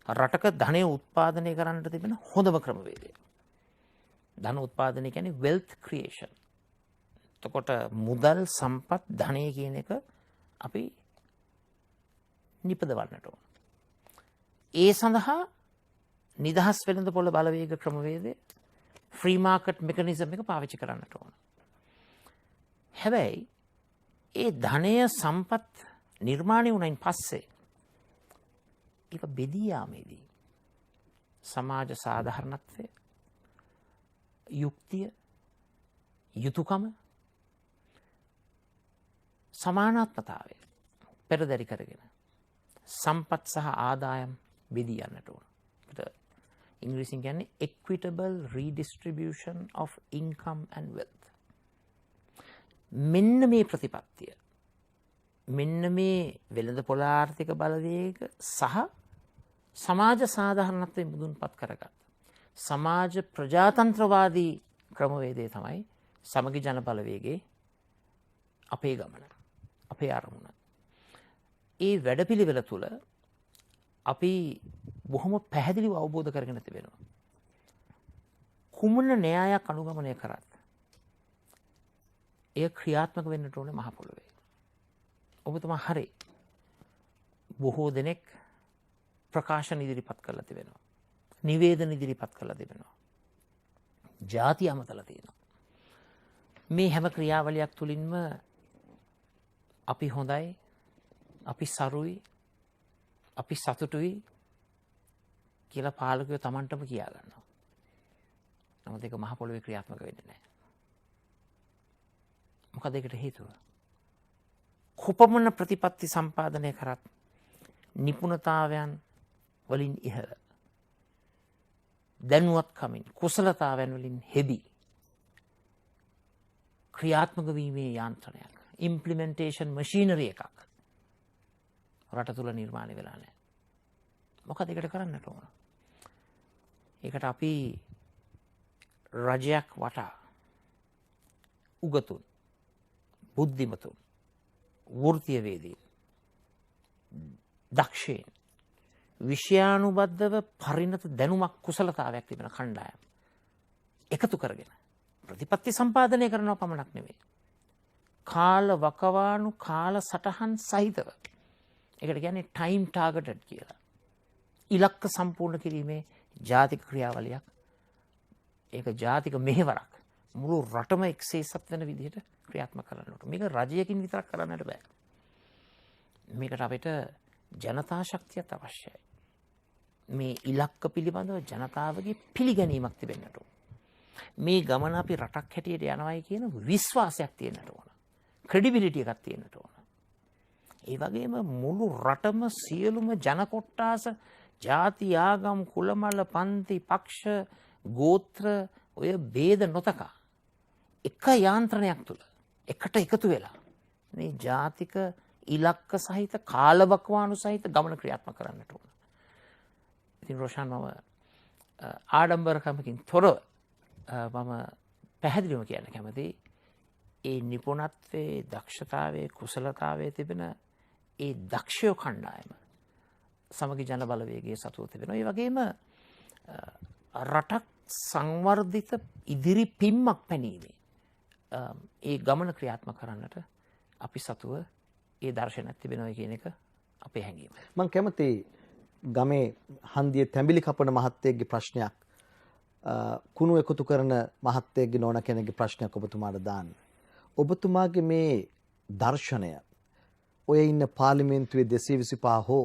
රටක ධනය උත්පාදනය කරන්නට තිබෙන හොඳම ක්‍රමවේදය. ධන උත්පාදනය කියන්නේ wealth creation. එතකොට මුදල් සම්පත් ධනය කියන එක අපි නිපදවන්නට ඕන. ඒ සඳහා නිදහස් වෙළඳපොළ බලවේග ක්‍රමවේදය ෆ්‍රී මාකට් මෙකනිසම් එක පාවිච්චි කරන්නට ඕන. හැබැයි ඒ ධනය සම්පත් නිර්මාණය වුණයින් පස්සේ ඒක බෙදී යාමේදී සමාජ සාධාරණත්වය, යුක්තිය, යුතුයකම, සමානාත්මතාවය පෙරදරි කරගෙන සම්පත් සහ ආදායම් බෙදී යන්නට ඕන. ඉංග්‍රීසියෙන් කියන්නේ equitable redistribution of income and wealth. මෙන්න මේ ප්‍රතිපත්තිය, මෙන්න මේ වෙළඳ පොළ ආර්ථික බලවේග සහ සමාජ සාධාරණත්වයෙන් මුදුන්පත් කරගත් සමාජ ප්‍රජාතන්ත්‍රවාදී ක්‍රමවේදය තමයි සමගි ජන බලවේගයේ අපේ ගමන, අපේ අරමුණ. ඒ වැඩපිළිවෙල තුළ අපි බොහොම පැහැදිලිව අවබෝධ කරගෙන තිබෙනවා. කුමන න්‍යායක් අනුගමනය කරත් එය ක්‍රියාත්මක වෙන්නට ඕනේ මහ පොළොවේ. ඔබතුමා හරි. බොහෝ දෙනෙක් ප්‍රකාශන ඉදිරිපත් කරලා තිබෙනවා. නිවේදන ඉදිරිපත් කරලා තිබෙනවා. ಜಾති අමතලා තියෙනවා. මේ හැම ක්‍රියාවලියක් තුළින්ම අපි හොඳයි, අපි සරුයි, අපි සතුටුයි කියලා පාලකයෝ Tamanටම කියා ගන්නවා. නමුත් ඒක මහ පොළොවේ ක්‍රියාත්මක වෙන්නේ නැහැ. මොකද ඒකට හේතුව? කොපමණ ප්‍රතිපත්ති සම්පාදනය කරත් නිපුණතාවයන් වලින් ඉහළ, දැනුවත්කමින් කුසලතාවයන් වලින් හෙබි ක්‍රියාත්මක වීමේ යාන්ත්‍රණයක්, ඉම්ප්ලිමෙන්ටේෂන් මැෂිනරි එකක් රට තුළ නිර්මාණය වෙලා නැහැ. මොකද ඒකට කරන්නට ඕන? ඒකට අපි රජයක් වටා උගතුන්, බුද්ධිමතුන්, වෘත්තීයවේදීන්, දක්ෂයින්, විෂයානුබද්ධව පරිණත දැනුමක් කුසලතාවයක් තිබෙන කණ්ඩායම් එකතු කරගෙන ප්‍රතිපත්ති සම්පාදනය කරනවා පමණක් නෙවෙයි. කාල වකවානු කාල සටහන් සහිතව. ඒකට කියන්නේ ටයිම් ටාගටඩ් කියලා. ඉලක්ක සම්පූර්ණ කිරීමේ ජාතික ක්‍රියාවලියක්. ඒක ජාතික මෙහෙවරක්. මුළු රටම එක්සේසත් වෙන විදිහට ක්‍රියාත්මක කරන්නට. මේක රජයකින් විතරක් කරන්නට බෑ. මේකට අපිට ජනතා ශක්තියත් අවශ්‍යයි. මේ ඉලක්ක පිළිබඳව ජනතාවගේ පිළිගැනීමක් තිබෙන්නට ඕන. මේ ගමන අපි රටක් හැටියට යනවායි කියන විශ්වාසයක් තියෙන්නට ඕන. ක්‍රෙඩිබිලිටි එකක් තියෙන්නට ඕන. ඒ වගේම මුළු රටම සියලුම ජන කොට්ටාස, ජාති, ආගම්, කුලමල, පන්ති, පක්ෂ, ගෝත්‍ර ඔය ભેද නොතකා එක යාන්ත්‍රණයක් තුළ එකට එකතු වෙලා මේ ජාතික ඉලක්ක සහිත කාලවකවානු සහිත ගමන ක්‍රියාත්මක කරන්නට ඕන. ඉතින් රොෂාන්, මම ආඩම්බරකමකින් තොරව මම පැහැදිලිවම කියන්න කැමතියි ඒ නිපුණත්වයේ, දක්ෂතාවයේ, කුසලතාවයේ තිබෙන ඒ දක්ෂයෝ කණ්ඩායම සමගි ජන බලවේගයේ සතුව තිබෙනවා. ඒ වගේම රටක් සංවර්ධිත ඉදිරි පිම්මක් පැනීමේ ඒ ගමන ක්‍රියාත්මක කරන්නට අපි සතුව ඒ දර්ශනයක් තිබෙනවා කියන එක අපේ හැඟීම. මම කැමති ගමේ හන්දියේ තැඹිලි කපන මහත්තයෙක්ගේ ප්‍රශ්නයක් කුණු එකතු කරන මහත්තයෙක්ගේ නෝන කෙනෙක්ගේ ප්‍රශ්නයක් ඔබතුමාට දාන්න. ඔබතුමාගේ මේ දර්ශනය ඔය ඉන්න පාර්ලිමේන්තුවේ 225 හෝ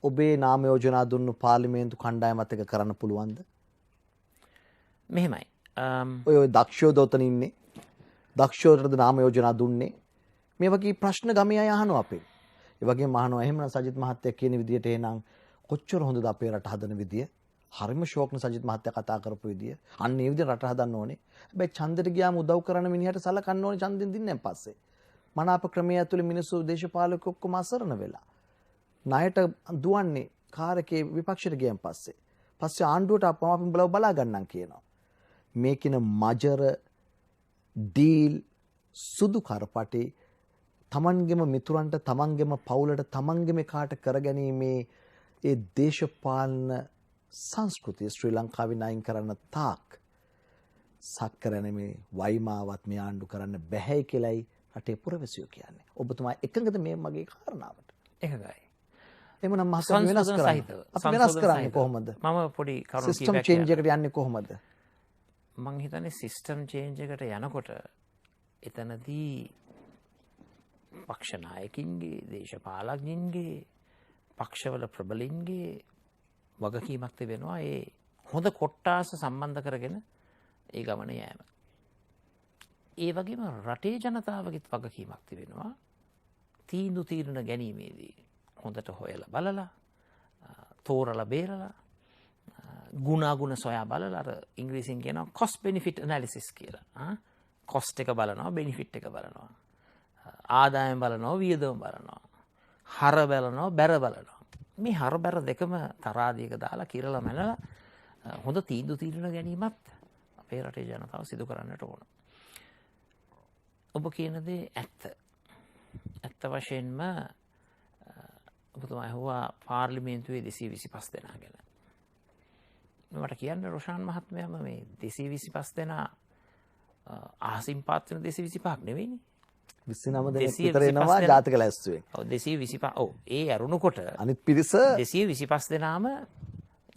ඔබේ නාම යෝජනා දුන්නු පාර්ලිමේන්තු කණ්ඩායමත් එක්ක කරන්න පුළුවන්ද? මෙහෙමයි. ඔය දක්ෂයෝ දොතන ඉන්නේ. දක්ෂයෝටද නාම යෝජනා දුන්නේ. මේ වගේ ප්‍රශ්න ගමේ අය අහනවා අපේ. ඒ වගේම අහනවා එහෙමනම් සජිත් මහත්තයා කියන විදිහට එහෙනම් කොච්චර හොඳද අපේ රට හදන විදිය? හරිම ෂෝක්න සජිත් මහත්තයා කතා කරපු විදිය. අන්න ඒ විදිහට රට හදන්න ඕනේ. හැබැයි ඡන්දෙට ගියාම උදව් කරන මිනිහට සලකන්න ඕනේ ඡන්දෙන් දින්නේ පස්සේ. මනාප ක්‍රමයේ ඇතුලේ මිනිස්සු දේශපාලකයෝ ඔක්කොම අසරණ වෙලා. ණයට දුවන්නේ කාර්යකේ විපක්ෂයට ගියන් පස්සේ. පස්සේ ආණ්ඩුවට අපම අපි බලා ගන්නම් කියනවා. මේකින මජර ඩීල් සුදු කරපටි තමන්ගෙම මිතුරන්ට, තමන්ගෙම පවුලට, තමන්ගෙම කාට කරගැනීමේ ඒ දේශපාලන සංස්කෘතිය ශ්‍රී ලංකාවේ නයින් කරන්න තාක් සක්කරන මේ වයිමාවත් මේ ආණ්ඩු කරන්න බැහැ කියලායි රටේ පුරවැසියෝ කියන්නේ. ඔබතුමා එකඟද මේ මගේ කාරණාවට? එකගයි. එහෙමනම් මහත්මයා වෙනස් කරන්න. අපි වෙනස් කරන්නේ කොහොමද? මම පොඩි කරුණු සිස්ටම් චේන්ජ් එකට යන්නේ කොහොමද? මං හිතන්නේ සිස්ටම් චේන්ජ් එකට යනකොට එතනදී පක්ෂ නායකින්ගේ, දේශපාලඥයින්ගේ, පක්ෂවල ප්‍රබලින්ගේ වගකීමක් තිබෙනවා ඒ හොඳ කොට්ටාස සම්බන්ධ කරගෙන ඒ ගමන යෑම. ඒ වගේම රටේ ජනතාවගෙත් වගකීමක් තිබෙනවා තීන්දුව తీරන ගැනීමේදී හොඳට හොයලා බලලා තෝරලා බේරලා ගුණාගුණ සොයා බලලා අර ඉංග්‍රීසියෙන් කියනවා cost benefit analysis කියලා. cost එක බලනවා benefit එක බලනවා. ආදායම බලනවා වියදම බලනවා. හර බලනවා බැර බලනවා. මේ හර බැර දෙකම තරාදියක දාලා කිරලා මැනලා හොඳ තීන්දුව ගැනීමත් අපේ රටේ ජනතාව සිදු කරන්නට ඕන. ඔබ කියන දේ ඇත්ත. ඇත්ත වශයෙන්ම ඔබතුමා ඇහුවා පාර්ලිමේන්තුවේ 225 දෙනා ගැන. මට කියන්න රොෂාන් මහත්මයාම මේ 225 දෙනා අහසින් පාත් වෙන 225ක් නෙවෙයිනේ. 29 දෙනෙක් විතර එනවා ජාතක ලැස්තුවෙන්. ඔව් 225. ඔව් ඒ අරුණකොට අනිත් පිරිස 225 දෙනාම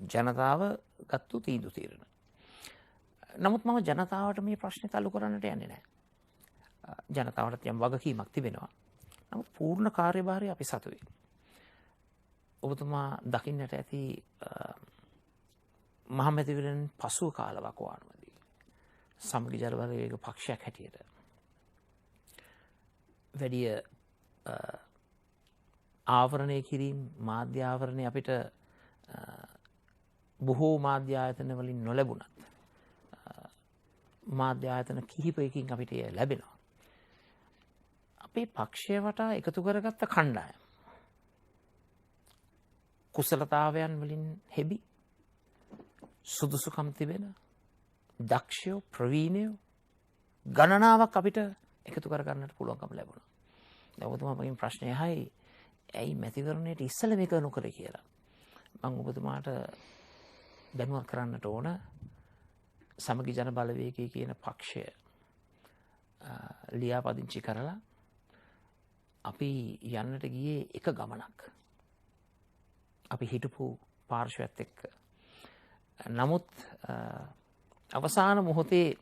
ජනතාව ගත්තු තීන්දුව తీරන. නමුත් මම ජනතාවට මේ ප්‍රශ්නේ තල්ලු කරන්නට යන්නේ නැහැ. ජනතාවට යම් වගකීමක් තිබෙනවා. නමුත් පූර්ණ කාර්යභාරය අපි සතුයි. ඔබතුමා දකින්නට ඇති මහමැතිවරණ පසුව කාලවකවානුවේදී සමගි ජන බලවේග පක්ෂයක් හැටියට වැඩි ආවරණය කිරීම මාධ්‍ය ආවරණය අපිට බොහෝ මාධ්‍ය ආයතන වලින් නොලැබුණත් මාධ්‍ය ආයතන කිහිපයකින් අපිට ලැබෙනවා. අපේ පක්ෂය වටා එකතු කරගත්ත කණ්ඩායම කුසලතාවයන් වලින් හෙබි සුදුසුකම් තිබෙන දක්ෂයෝ ප්‍රවීණයෝ ගණනාවක් අපිට එකතු කරගන්නට පුළුවන්කම ලැබුණා. දැන් ඔබතුමා මගෙන් ප්‍රශ්නය අහයි ඇයි මැතිවරණයට ඉස්සෙල්ලා මේක නොකරේ කියලා. මම ඔබතුමාට දැනුවත් කරන්නට ඕන සමගි ජන බලවේගය කියන පක්ෂය ලියාපදිංචි කරලා අපි යන්නට ගියේ එක ගමනක්. අපි හිටපු පාර්ශවයත් එක්ක. නමුත් අවසාන මොහොතේ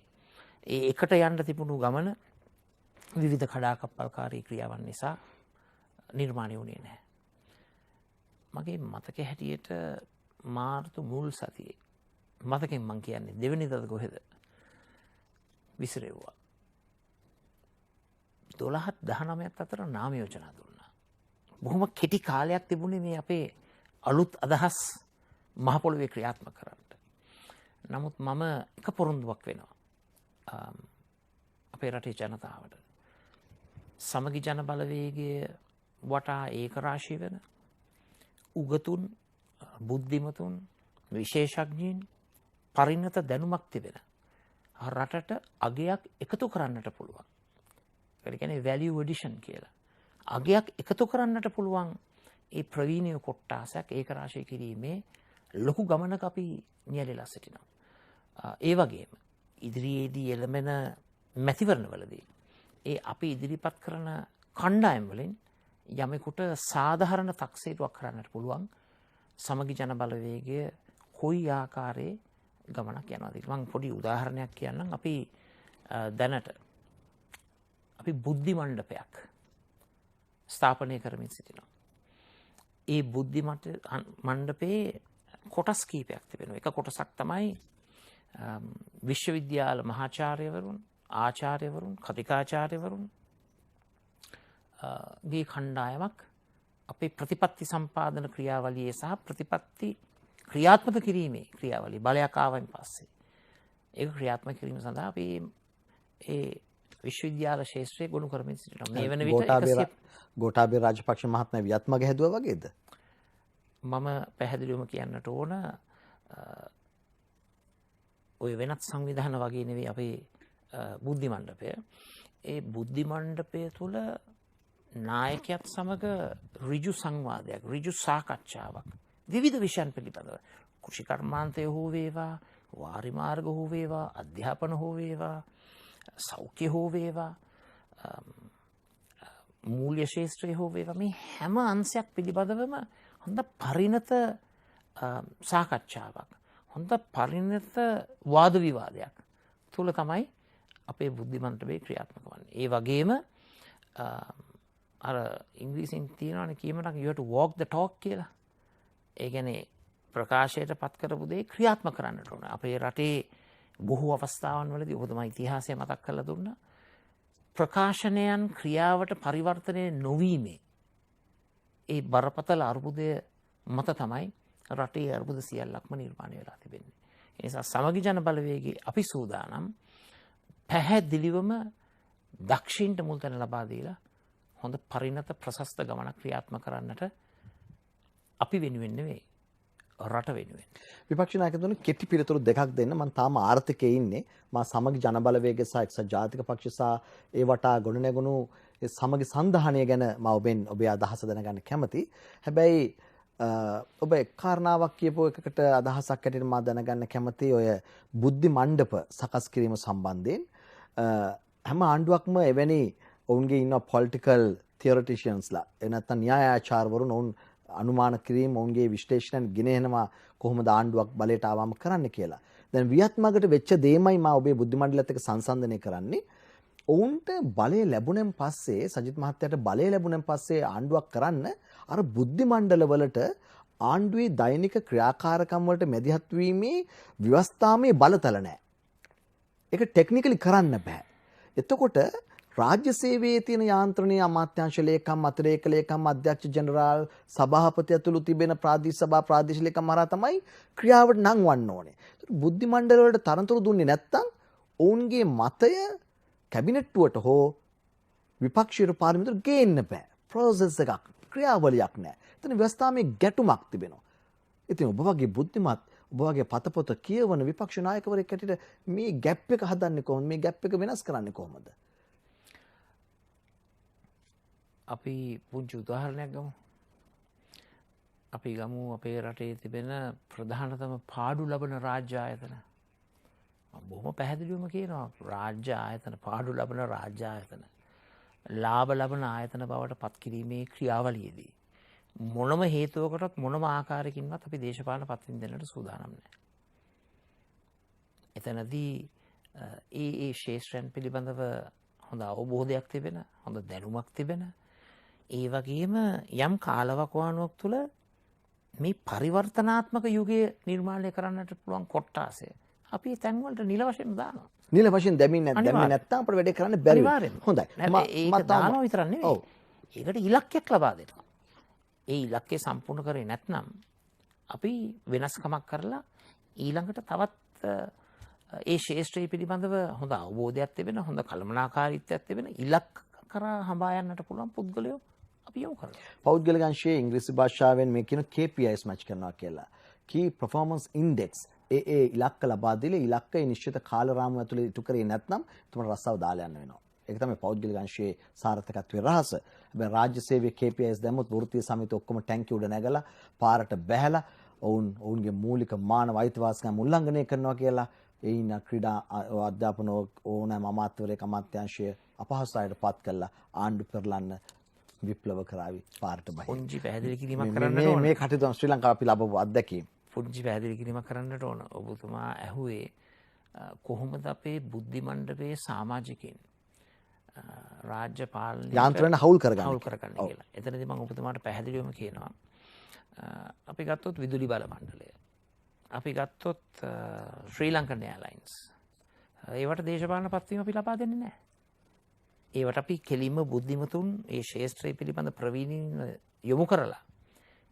ඒ එකට යන්න තිබුණු ගමන විවිධ කඩාකප්පල්කාරී ක්‍රියාවන් නිසා නිර්මාණය වුණේ නැහැ. මගේ මතක හැටියට මාර්තු මුල් සතියේ මතකෙන් මං කියන්නේ දෙවෙනිදා කොහෙද විසිරෙව්වා. 12-19 අතර නාම යෝජනා දුන්නා. බොහොම කෙටි කාලයක් තිබුණේ මේ අපේ අලුත් අදහස් මහ පොළොවේ ක්‍රියාත්මක කරන්න. නමුත් මම එක පොරොන්දුවක් වෙනවා අපේ රටේ ජනතාවට. සමගි ජන බලවේගය වටා ඒකරාශී වෙන උගතුන් බුද්ධිමතුන් විශේෂඥයින් පරිණත දැනුමක් තිබෙන රටට අගයක් එකතු කරන්නට පුළුවන්. ඒ කියන්නේ value addition කියලා. අගයක් එකතු කරන්නට පුළුවන් ඒ ප්‍රවීණ කොට්ටාසයක් ඒකරාශී කිරීමේ ලොකු ගමනක අපි නියැලලා සිටිනවා. ඒ වගේම ඉදිරියේදී එළඹෙන මැතිවරණවලදී ඒ අපි ඉදිරිපත් කරන කණ්ඩායම් වලින් යමෙකුට සාධාරණ තක්සේරුවක් කරන්නට පුළුවන් සමගි ජන බලවේගය කොයි ආකාරයේ ගමනක් යනවාද. මම පොඩි උදාහරණයක් කියන්නම්. අපි දැනට අපි බුද්ධි මණ්ඩපයක් ස්ථාපනය කරමින් සිටිනවා. ඒ බුද්ධි මණ්ඩපයේ කොටස් කීපයක් තිබෙනවා. එක කොටසක් තමයි විශ්වවිද්‍යාල මහාචාර්යවරුන්, ආචාර්යවරුන්, කතිකාචාර්යවරුන් ගේ කණ්ඩායමක් අපේ ප්‍රතිපත්ති සම්පාදන ක්‍රියාවලියේ සහ ප්‍රතිපත්ති ක්‍රියාත්මක කිරීමේ ක්‍රියාවලිය බලයක් ආවන් පස්සේ ඒක ක්‍රියාත්මක කිරීම සඳහා අපි ඒ විශ්වවිද්‍යාල ශාස්ත්‍රයේ ගොනු කරමින් සිටිනවා. මේ වෙන විට ගෝඨාභය රාජපක්ෂ මහත්මයා වියත්මග හැදුවා වගේද? මම පැහැදිලිවම කියන්නට ඕන ඔය වෙනත් සංවිධාන වගේ නෙවෙයි අපේ බුද්ධි මණ්ඩපය. ඒ බුද්ධි මණ්ඩපය තුළ නායකයත් සමග ඍජු සංවාදයක්, ඍජු සාකච්ඡාවක් විවිධ විෂයන් පිළිබඳව කෘෂි කර්මාන්තය හෝ වේවා, වාරි මාර්ග හෝ වේවා, අධ්‍යාපන හෝ වේවා, සෞඛ්‍ය හෝ වේවා, මූල්‍ය ශාස්ත්‍රය හෝ වේවා, මේ හැම අංශයක් පිළිබඳවම හොඳ පරිණත සාකච්ඡාවක්, හොඳ පරිණත වාද විවාදයක් තුළ තමයි අපේ බුද්ධි මණ්ඩපේ ක්‍රියාත්මක වන්නේ. ඒ වගේම අර ඉංග්‍රීසියෙන් තියෙනවනේ කියමනක් you have to walk the talk කියලා. ඒ කියන්නේ ප්‍රකාශයට පත් කරපු දේ ක්‍රියාත්මක කරන්නට ඕන. අපේ රටේ බොහෝ අවස්ථාවන් වලදී ඔබතුමා ඉතිහාසය මතක් කරලා දුන්නා. ප්‍රකාශනයන් ක්‍රියාවට පරිවර්තනය නොවීමේ ඒ බරපතල අර්බුදය මත තමයි රටේ අර්බුද සියල්ලක්ම නිර්මාණය වෙලා තිබෙන්නේ. ඒ නිසා සමගි ජන බලවේගයේ අපි සූදානම් පැහැදිලිවම දක්ෂින්ට මුල් තැන ලබා දීලා හොඳ පරිණත ප්‍රශස්ත ගමනක් ක්‍රියාත්මක කරන්නට අපි වෙනුවෙන් නෙවෙයි රට වෙනුවෙන්. විපක්ෂ නායකතුමනි කෙටි පිළිතුරු දෙකක් දෙන්න. මම තාම ආර්ථිකයේ ඉන්නේ. මා සමගි ජන බලවේගය සහ එක්සත් ජාතික පක්ෂ සහ ඒ වටා ගොඩනැගුණු ඒ සමගි සංධානය ගැන මම ඔබේ අදහස දැනගන්න කැමතියි. හැබැයි ඔබ එක් කාරණාවක් කියපු එකකට අදහසක් ඇටියට මා දැනගන්න කැමතියි. ඔය බුද්ධි මණ්ඩප සකස් කිරීම සම්බන්ධයෙන් හැම ආණ්ඩුවක්ම එවැනි ඔවුන්ගේ ඉන්න පොලිටිකල් තියරිටිෂියන්ස්ලා එනත්තම් න්‍යායාචාර්යවරුන් ඔවුන් අනුමාන කිරීම ඔවුන්ගේ විශ්ලේෂණ ගෙනෙනවා කොහොමද ආණ්ඩුවක් බලයට ආවම කරන්න කියලා. දැන් වියත්මකට වෙච්ච දෙයමයි මා ඔබේ බුද්ධි මණ්ඩලයත් එක්ක සංසන්දනය කරන්නේ. ඔවුන්ට බලය ලැබුණෙන් පස්සේ සජිත් මහත්තයාට බලය ලැබුණෙන් පස්සේ ආණ්ඩුවක් කරන්න අර බුද්ධි මණ්ඩල වලට ආණ්ඩුවේ දෛනික ක්‍රියාකාරකම් වලට මැදිහත් වීමේ ව්‍යවස්ථාමය බලතල නැහැ. ඒක ටෙක්නිකලි කරන්න බෑ. එතකොට රාජ්‍ය සේවයේ තියෙන යාන්ත්‍රණයේ අමාත්‍යාංශ ලේකම් අතිරේක ලේකම් අධ්‍යක්ෂ ජෙනරාල් සභාපති ඇතුළු තිබෙන ප්‍රාදේශ සභා ප්‍රාදේශ ලේකම් හරහා තමයි ක්‍රියාවට නංවන්න ඕනේ. බුද්ධි මණ්ඩල වලට තරතුරු දුන්නේ නැත්නම් ඔවුන්ගේ මතය කැබිනට්ටුවට හෝ විපක්ෂීය පාර්ලිමේන්තුවට ගේන්න බෑ. ප්‍රොසෙස් එකක් ක්‍රියාවලියක් නැහැ. එතන ව්‍යවස්ථාමය ගැටුමක් තිබෙනවා. ඉතින් ඔබ වගේ බුද්ධිමත් ඔබ වගේ පතපොත කියවන විපක්ෂ නායකවරයෙක් හැටියට මේ ગેප් එක හදන්නේ කොහොමද? මේ ગેප් එක වෙනස් කරන්නේ කොහොමද? අපි පුංචි උදාහරණයක් ගමු. අපි ගමු අපේ රටේ තිබෙන ප්‍රධානතම පාඩු ලබන රාජ්‍ය ආයතන. බොහොම පැහැදිලිවම කියනවා රාජ්‍ය ආයතන පාඩු ලබන රාජ්‍ය ආයතන. ලාභ ලබන ආයතන බවට පත් කිරීමේ ක්‍රියාවලියේදී මොනම හේතුවකටත් මොනම ආකාරයකින්වත් අපි දේශපාලන පත්වින් දෙන්නට සූදානම් නැහැ. එතනදී ඒ ශේෂ්ත්‍රයන් පිළිබඳව හොඳ අවබෝධයක් තිබෙන, හොඳ දැනුමක් තිබෙන, ඒ වගේම යම් කාලවකවානුවක් තුළ මේ පරිවර්තනාත්මක යුගය නිර්මාණය කරන්නට පුළුවන් කොට්ටාසය අපි තැන්වලට නිල වශයෙන් දානවා. නිල වශයෙන් දැම්මින් නැත්නම් අපිට වැඩේ කරන්න බැරි වෙනවා. හොඳයි. ඒක දානවා විතරක් නෙවෙයි. ඒකට ඉලක්කයක් ලබා දෙනවා. ඒ ඉලක්කය සම්පූර්ණ කරේ නැත්නම් අපි වෙනස්කමක් කරලා ඊළඟට තවත් ඒ ශේෂ්ත්‍රය පිළිබඳව හොඳ අවබෝධයක් තිබෙන, හොඳ කළමනාකාරීත්වයක් තිබෙන ඉලක්ක කරා හඹා යන්නට පුළුවන් පුද්ගලයෝ අපි යොමු කරනවා. පෞද්ගලික අංශයේ ඉංග්‍රීසි භාෂාවෙන් මේ කියන KPIs මැච් කරනවා කියලා. Key Performance Index ඒ ඉලක්ක ලබා දීලා ඉලක්කය නිශ්චිත කාල රාමුව ඇතුළේ ඉටු කරේ නැත්නම් තුමට රස්සාව දාලා යන්න වෙනවා. ඒක තමයි පෞද්ගලික අංශයේ සාර්ථකත්වයේ රහස. හැබැයි රාජ්‍ය සේවයේ KPIs දැම්මොත් වෘත්තීය සමිති ඔක්කොම ටැංකිය උඩ නැගලා පාරට බැහැලා ඔවුන්ගේ මූලික මානව අයිතිවාසිකම් උල්ලංඝනය කරනවා කියලා එයින් ක්‍රීඩා අධ්‍යාපන ඕනෑම අමාත්‍යවරයෙක් අමාත්‍යාංශය අපහසුතාවයට පත් කළා ආණ්ඩු පෙරලන්න විප්ලව කරાવી පාරට බහින්න. පුංචි පැහැදිලි කිරීමක් කරන්නට ඕන. මේ කටයුතු ශ්‍රී ලංකාව අපි ලබපු අත්දැකීම්. පුංචි පැහැදිලි කිරීමක් කරන්නට ඕන. ඔබතුමා ඇහුවේ කොහොමද අපේ බුද්ධි මණ්ඩපයේ සමාජිකයින් රාජ්‍ය පාලනය යාන්ත්‍රණ හවුල් කරගන්න කියලා. එතනදී මම ඔබතුමාට පැහැදිලිවම කියනවා. අපි ගත්තොත් විදුලි බල මණ්ඩලය. අපි ගත්තොත් ශ්‍රී ලංකන් එයාර්ලයින්ස්. ඒවට දේශපාලන පත්වීම අපි ලබා දෙන්නේ නැහැ. ඒවට අපි කෙලින්ම බුද්ධිමතුන් ඒ ශේෂ්ත්‍රය පිළිබඳ ප්‍රවීණින් යොමු කරලා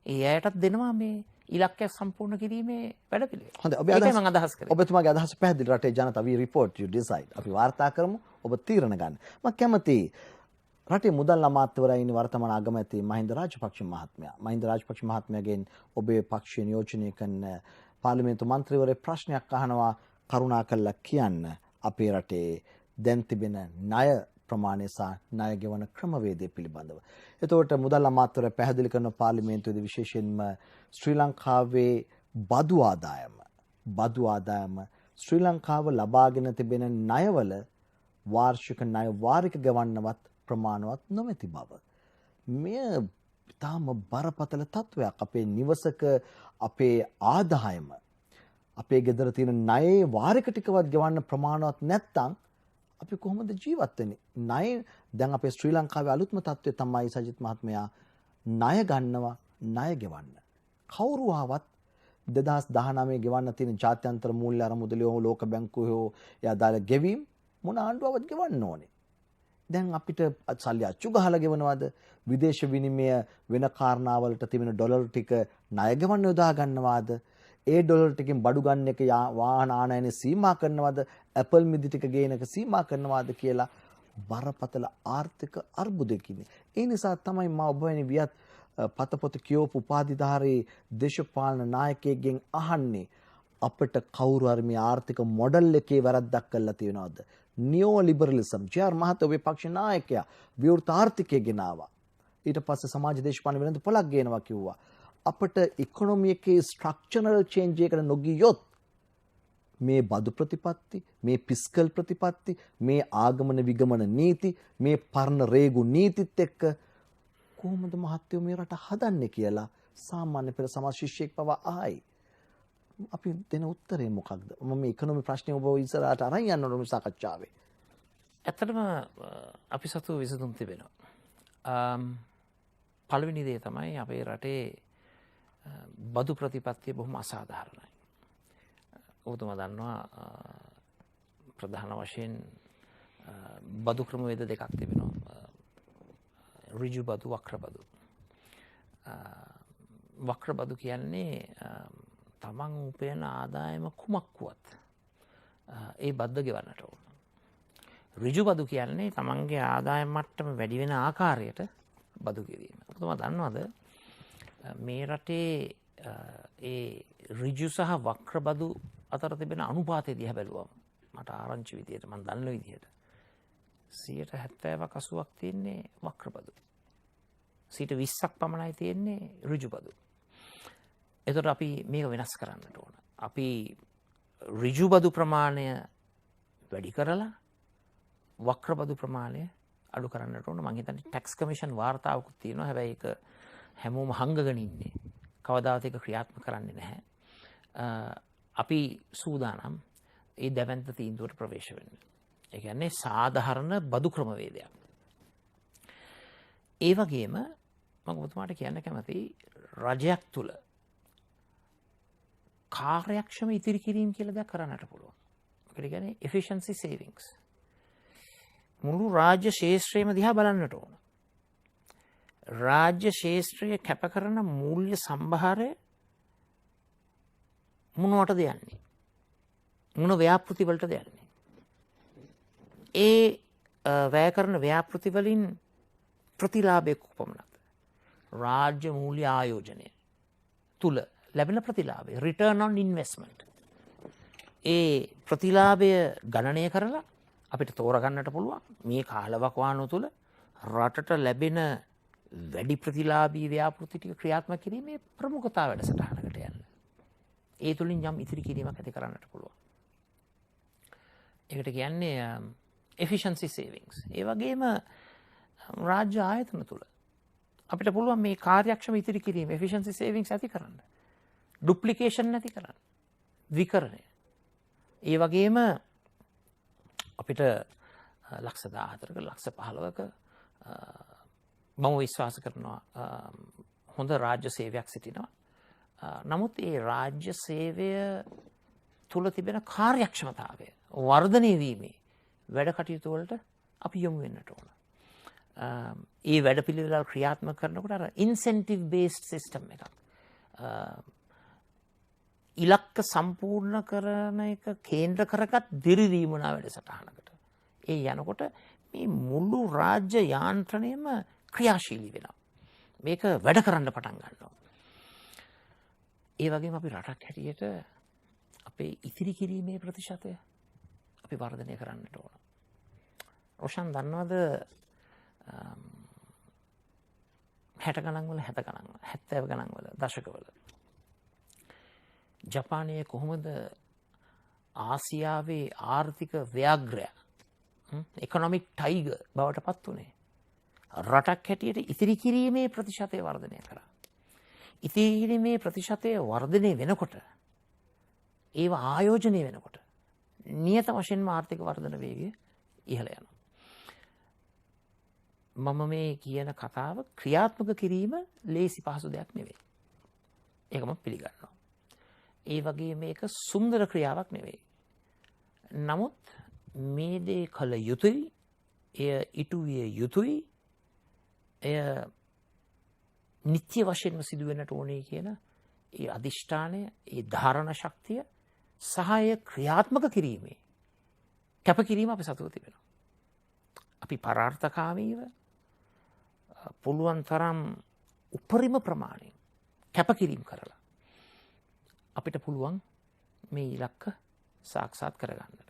ඒ අයටත් දෙනවා මේ ඉලක්කය සම්පූර්ණ කිරීමේ වැඩපිළිවෙල. හොඳයි. ඒකයි මම අදහස් කරේ. ඔබතුමාගේ අදහස පැහැදිලි. රටේ ජනතාව we report you decide. අපි වාර්තා කරමු. ඔබ තීරණ ගන්න. මම කැමතියි රටේ මුදල් අමාත්‍යවරයා ඉන්න වර්තමාන අගමැති මහින්ද රාජපක්ෂ මහත්මයා. මහින්ද රාජපක්ෂ මහත්මයාගෙන් ඔබේ පක්ෂය නියෝජනය කරන පාර්ලිමේන්තු මන්ත්‍රීවරයෙක් ප්‍රශ්නයක් අහනවා කරුණාකරලා කියන්න අපේ රටේ දැන් තිබෙන ණය ප්‍රමාණය සහ ණය ගෙවන ක්‍රමවේදය පිළිබඳව. එතකොට මුදල් අමාත්‍යවරයා පැහැදිලි කරන පාර්ලිමේන්තුවේදී විශේෂයෙන්ම ශ්‍රී ලංකාවේ බදු ආදායම ශ්‍රී ලංකාව ලබාගෙන තිබෙන ණයවල වාර්ෂික ණය වාරික ගෙවන්නවත් ප්‍රමාණවත් නොමැති බව. මෙය තාම බරපතල තත්වයක්. අපේ නිවසක අපේ ආදායම අපේ ගෙදර තියෙන ණයේ වාරික ටිකවත් ගෙවන්න ප්‍රමාණවත් නැත්නම් අපි කොහොමද ජීවත් වෙන්නේ? ණය දැන් අපේ ශ්‍රී ලංකාවේ අලුත්ම තත්ත්වය තමයි සජිත් මහත්මයා ණය ගන්නවා ණය ගෙවන්න. කවුරු ආවත් 2019 ගෙවන්න තියෙන ජාත්‍යන්තර මූල්‍ය අරමුදලිය හෝ ලෝක බැංකුවේ හෝ එයාදාල ගෙවීම් මොන ආණ්ඩුවවත් ගෙවන්න ඕනේ. දැන් අපිට සල්ලි අච්චු ගහලා ගෙවනවද? විදේශ විනිමය වෙන කාරණාවලට තිබෙන ඩොලර් ටික ණය ගෙවන්න යොදා ගන්නවාද? ඒ ඩොලර් ටිකෙන් බඩු ගන්න එක වාහන ආනයන සීමා කරනවද? ඇපල් මිදි ටික ගේන එක සීමා කරනවද කියලා බරපතල ආර්ථික අර්බුදයකින්. ඒ නිසා තමයි මා ඔබ වැනි වියත් පතපොත කියවපු උපාධිධාරී දේශපාලන නායකයෙක්ගෙන් අහන්නේ අපිට කවුරු හරි මේ ආර්ථික මොඩල් එකේ වැරද්දක් කරලා තියෙනවද? නියෝ ලිබරලිසම් ජේ.ආර් මහතා ඔබේ පක්ෂ නායකයා විවෘත ආර්ථිකය ගෙනාවා. ඊට පස්සේ සමාජ දේශපාලන වෙළඳ පොලක් ගේනවා කිව්වා. අපිට ඉකොනොමි එකේ ස්ට්‍රක්චරල් චේන්ජ් එකකට නොගියොත් මේ බදු ප්‍රතිපත්ති, මේ ෆිස්කල් ප්‍රතිපත්ති, මේ ආගමන විගමන නීති, මේ පරණ රේගු නීතිත් එක්ක කොහොමද මහත්තයෝ මේ රට හදන්නේ කියලා සාමාන්‍ය පෙළ සමාජ ශිෂ්‍යයෙක් පවා අහයි. අපි දෙන උත්තරේ මොකක්ද? මම මේ ඉකොනොමි ප්‍රශ්නේ ඔබ ඉස්සරහට අරන් යන්න ඕන මේ සාකච්ඡාවේ. ඇත්තටම අපි සතු විසඳුම් තිබෙනවා. පළවෙනි දේ තමයි අපේ රටේ බදු ප්‍රතිපත්තිය බොහොම අසාධාරණයි. ඔබතුමා දන්නවා ප්‍රධාන වශයෙන් බදු ක්‍රමවේද දෙකක් තිබෙනවා. ඍජු බදු, වක්‍ර බදු. වක්‍ර බදු කියන්නේ තමන් උපයන ආදායම කුමක් වුවත් ඒ බද්ද ගෙවන්නට ඕන. ඍජු බදු කියන්නේ තමන්ගේ ආදායම් මට්ටම වැඩි වෙන ආකාරයට බදු ගෙවීම. ඔබතුමා දන්නවද මේ රටේ ඒ ඍජු සහ වක්‍ර බදු අතර තිබෙන අනුපාතය දිහා බැලුවම මට ආරංචි විදියට මම දන්න විදියට 70%ක් 80ක් තියෙන්නේ වක්‍ර බදු. 20%ක් පමණයි තියෙන්නේ ඍජු බදු. එතකොට අපි මේක වෙනස් කරන්නට ඕන. අපි ඍජු බදු ප්‍රමාණය වැඩි කරලා වක්‍ර බදු ප්‍රමාණය අඩු කරන්නට ඕන. මම හිතන්නේ ටැක්ස් කමිෂන් වාර්තාවකුත් තියෙනවා. හැබැයි ඒක හැමෝම හංගගෙන ඉන්නේ. කවදාවත් ඒක ක්‍රියාත්මක කරන්නේ නැහැ. අපි සූදානම් ඒ දැවැන්ත තීන්දුවට ප්‍රවේශ වෙන්න. ඒ කියන්නේ සාධාරණ බදු ක්‍රමවේදයක්. ඒ වගේම මම ඔබතුමාට කියන්න කැමතියි රජයක් තුල කාර්යක්ෂම ඉතිරි කිරීම කියලා දෙයක් කරන්නට පුළුවන්. ඒකට කියන්නේ efficiency savings. මුළු රාජ්‍ය ශාස්ත්‍රයේම දිහා බලන්නට ඕන. රාජ්‍ය ශාස්ත්‍රයේ කැප කරන මූල්‍ය සම්භාරය මොනවටද යන්නේ? මොන ව්‍යාපෘති වලටද යන්නේ? ඒ වැය කරන ව්‍යාපෘති වලින් ප්‍රතිලාභයක් කොපමණද? රාජ්‍ය මූල්‍ය ආයෝජනය තුල ලැබෙන ප්‍රතිලාභය return on investment. ඒ ප්‍රතිලාභය ගණනය කරලා අපිට තෝරගන්නට පුළුවන් මේ කාලවකවානුව තුල රටට ලැබෙන වැඩි ප්‍රතිලාභී ව්‍යාපෘති ටික ක්‍රියාත්මක කිරීමේ ප්‍රමුඛතාව වැඩසටහනකට යන්න. ඒ තුලින් යම් ඉතිරි කිරීමක් ඇති කරන්නට පුළුවන්. ඒකට කියන්නේ efficiency savings. ඒ වගේම රාජ්‍ය ආයතන තුල අපිට පුළුවන් මේ කාර්යක්ෂම ඉතිරි කිරීම efficiency savings ඇති කරන්න. duplication නැති කරන්න. විකරණය. ඒ වගේම අපිට ලක්ෂ 14ක ලක්ෂ 15ක මම විශ්වාස කරනවා හොඳ රාජ්‍ය සේවයක් සිටිනවා. නමුත් ඒ රාජ්‍ය සේවය තුල තිබෙන කාර්යක්ෂමතාවය වර්ධනය වීමේ වැඩ කටයුතු වලට අපි යොමු වෙන්නට ඕන. ඒ වැඩපිළිවෙල ක්‍රියාත්මක කරනකොට අර ඉන්සෙන්ටිව් බේස්ඩ් සිස්ටම් එකක් ඉලක්ක සම්පූර්ණ කරන එක කේන්ද්‍ර කරගත් දිරිදීමනා වැඩසටහනකට ඒ යනකොට මේ මුළු රාජ්‍ය යාන්ත්‍රණයම ක්‍රියාශීලී වෙනවා. මේක වැඩ කරන්න පටන් ගන්නවා. ඒ වගේම අපි රටක් හැටියට අපේ ඉතිරි කිරීමේ ප්‍රතිශතය අපි වර්ධනය කරන්නට ඕන. රොෂන් දන්නවද 60 ගණන් වල 70 ගණන් වල 70 ගණන් වල දශකවල ජපානයේ කොහොමද ආසියාවේ ආර්ථික ව්‍යාග්‍රය ඉකොනොමික් ටයිගර් බවට පත් වුණේ? රටක් හැටියට ඉතිරි කිරීමේ ප්‍රතිශතය වර්ධනය කරා. ඉතිරි කිරීමේ ප්‍රතිශතය වර්ධනය වෙනකොට ඒව ආයෝජනය වෙනකොට නියත වශයෙන්ම ආර්ථික වර්ධන වේගය ඉහළ යනවා. මම මේ කියන කතාව ක්‍රියාත්මක කිරීම ලේසි පහසු දෙයක් නෙවෙයි. ඒක මම පිළිගන්නවා. ඒ වගේ මේක සුන්දර ක්‍රියාවක් නෙවෙයි. නමුත් මේ දේ කළ යුතුයි. එය ඉටු විය යුතුයි. එය නිත්‍ය වශයෙන්ම සිදුවෙන්නට ඕනේ කියන ඒ අධිෂ්ඨානය, ඒ ධාරණ ශක්තිය සහය ක්‍රියාත්මක කිරීමේ කැපකිරීම අපි සතුව තිබෙනවා. අපි පරාර්ථකාමීව පුළුවන් තරම් උපරිම ප්‍රමාණයෙන් කැපකිරීම කරලා අපිට පුළුවන් මේ ඉලක්ක සාක්ෂාත් කරගන්නට.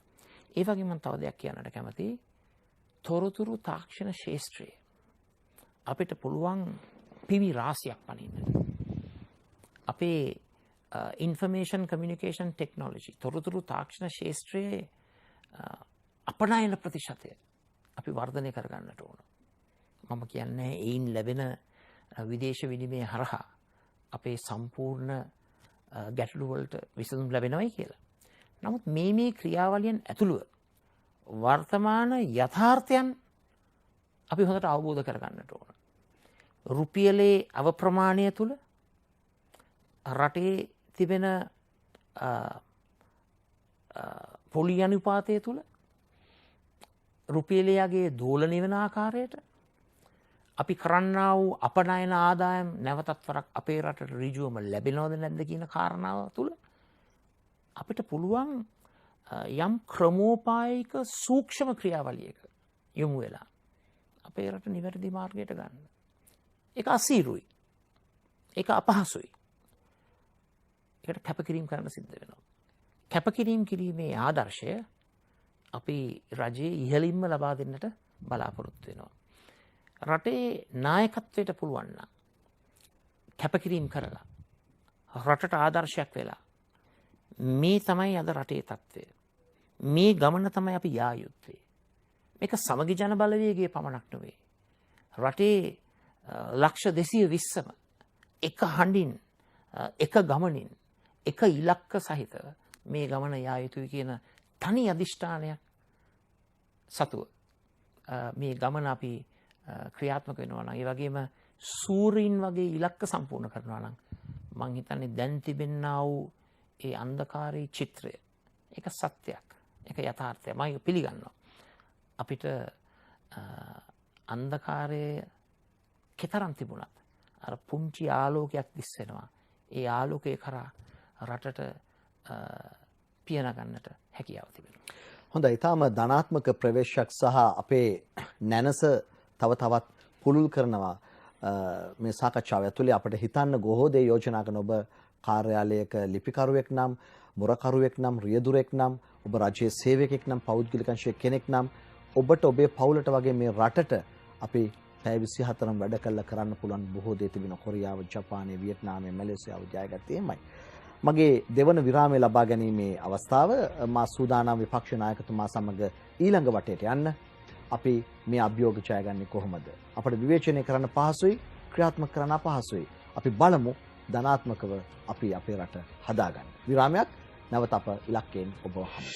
ඒ වගේම මම තව දෙයක් කියන්නට කැමතියි. තොරතුරු තාක්ෂණ ශාස්ත්‍රයේ අපිට පුළුවන් පිවි රාශියක් පනින්නට. අපේ ඉන්ෆර්මේෂන් කමියුනිකේෂන් ටෙක්නොලොජි තොරතුරු තාක්ෂණ ශාස්ත්‍රයේ අපනයන ප්‍රතිශතය අපි වර්ධනය කරගන්නට ඕන. මම කියන්නේ එයින් ලැබෙන විදේශ විනිමය හරහා අපේ සම්පූර්ණ ගැටලු වලට විසඳුම් ලැබෙනවයි කියලා. නමුත් මේ ක්‍රියාවලියන් ඇතුළුව වර්තමාන යථාර්ථයන් අපි හොඳට අවබෝධ කරගන්නට ඕන. රුපියලේ අවප්‍රමාණය තුළ රටේ තිබෙන පොලි අනුපාතය තුළ රුපියලයාගේ දෝලනය වෙන ආකාරයට අපි කරන්නා වූ අපනයන ආදායම් නැවතත් වරක් අපේ රටට ඍජුවම ලැබෙනවද නැද්ද කියන කාරණාව තුළ අපිට පුළුවන් යම් ක්‍රමෝපායික සූක්ෂම ක්‍රියාවලියක යොමු වෙලා අපේ රට නිවැරදි මාර්ගයට ගන්න. ඒක අසීරුයි. ඒක අපහසුයි. ඒකට කැපකිරීම කරන්න සිද්ධ වෙනවා. කැපකිරීම කිරීමේ ආදර්ශය අපි රජයේ ඉහළින්ම ලබා දෙන්නට බලාපොරොත්තු වෙනවා. රටේ නායකත්වයට පුළුවන් නම් කැපකිරීම කරලා රටට ආදර්ශයක් වෙලා මේ තමයි අද රටේ තත්ත්වය. මේ ගමන තමයි අපි යා යුත්තේ. මේක සමගි ජන බලවේගයේ පමණක් නෙවෙයි. රටේ ලක්ෂ 220ම එක හඬින් එක ගමනින් එක ඉලක්ක සහිත මේ ගමන යා යුතුයි කියන තනි අදිෂ්ඨානයක් සතුව මේ ගමන අපි ක්‍රියාත්මක වෙනවා නම් ඒ වගේම සූරීන් වගේ ඉලක්ක සම්පූර්ණ කරනවා නම් මං හිතන්නේ දැන් තිබෙනා වූ ඒ අන්ධකාරී චිත්‍රය ඒක සත්‍යයක්. ඒක යථාර්ථයක්. මම පිළිගන්නවා. අපිට අන්ධකාරයේ කතරම් තිබුණත් අර පුංචි ආලෝකයක් දිස් වෙනවා. ඒ ආලෝකය කරා රටට පියන ගන්නට හැකියාව තිබෙනවා. හොඳයි. ඊටාම ධනාත්මක ප්‍රවේශයක් සහ අපේ නැනස තව තවත් පුළුල් කරනවා මේ සාකච්ඡාව ඇතුලේ අපිට හිතන්න ගොහෝ දේ යෝජනා කරන ඔබ කාර්යාලයක ලිපිකරුවෙක් නම් මුරකරුවෙක් නම් රියදුරෙක් නම් ඔබ රජයේ සේවකයෙක් නම් පෞද්ගලික අංශයේ කෙනෙක් නම් ඔබට ඔබේ පවුලට වගේ මේ රටට අපි පැය 24ම වැඩ කළා කරන්න පුළුවන් බොහෝ දේ තිබෙන කොරියාව, ජපානය, වියට්නාමය, මැලේසියාව ජයගත්තේ එමයයි. මගේ දෙවන විරාමය ලබා ගැනීමේ අවස්ථාව මා සූදානම් විපක්ෂ නායකතුමා සමග ඊළඟ වටේට යන්න. අපි මේ අභියෝග ජයගන්නේ කොහොමද? අපිට විවේචනය කරන්න පහසුයි, ක්‍රියාත්මක කරන්න අපහසුයි. අපි බලමු ධනාත්මකව අපි අපේ රට හදාගන්න. විරාමයක් නැවත අප ඉලක්කයෙන් ඔබව හමු.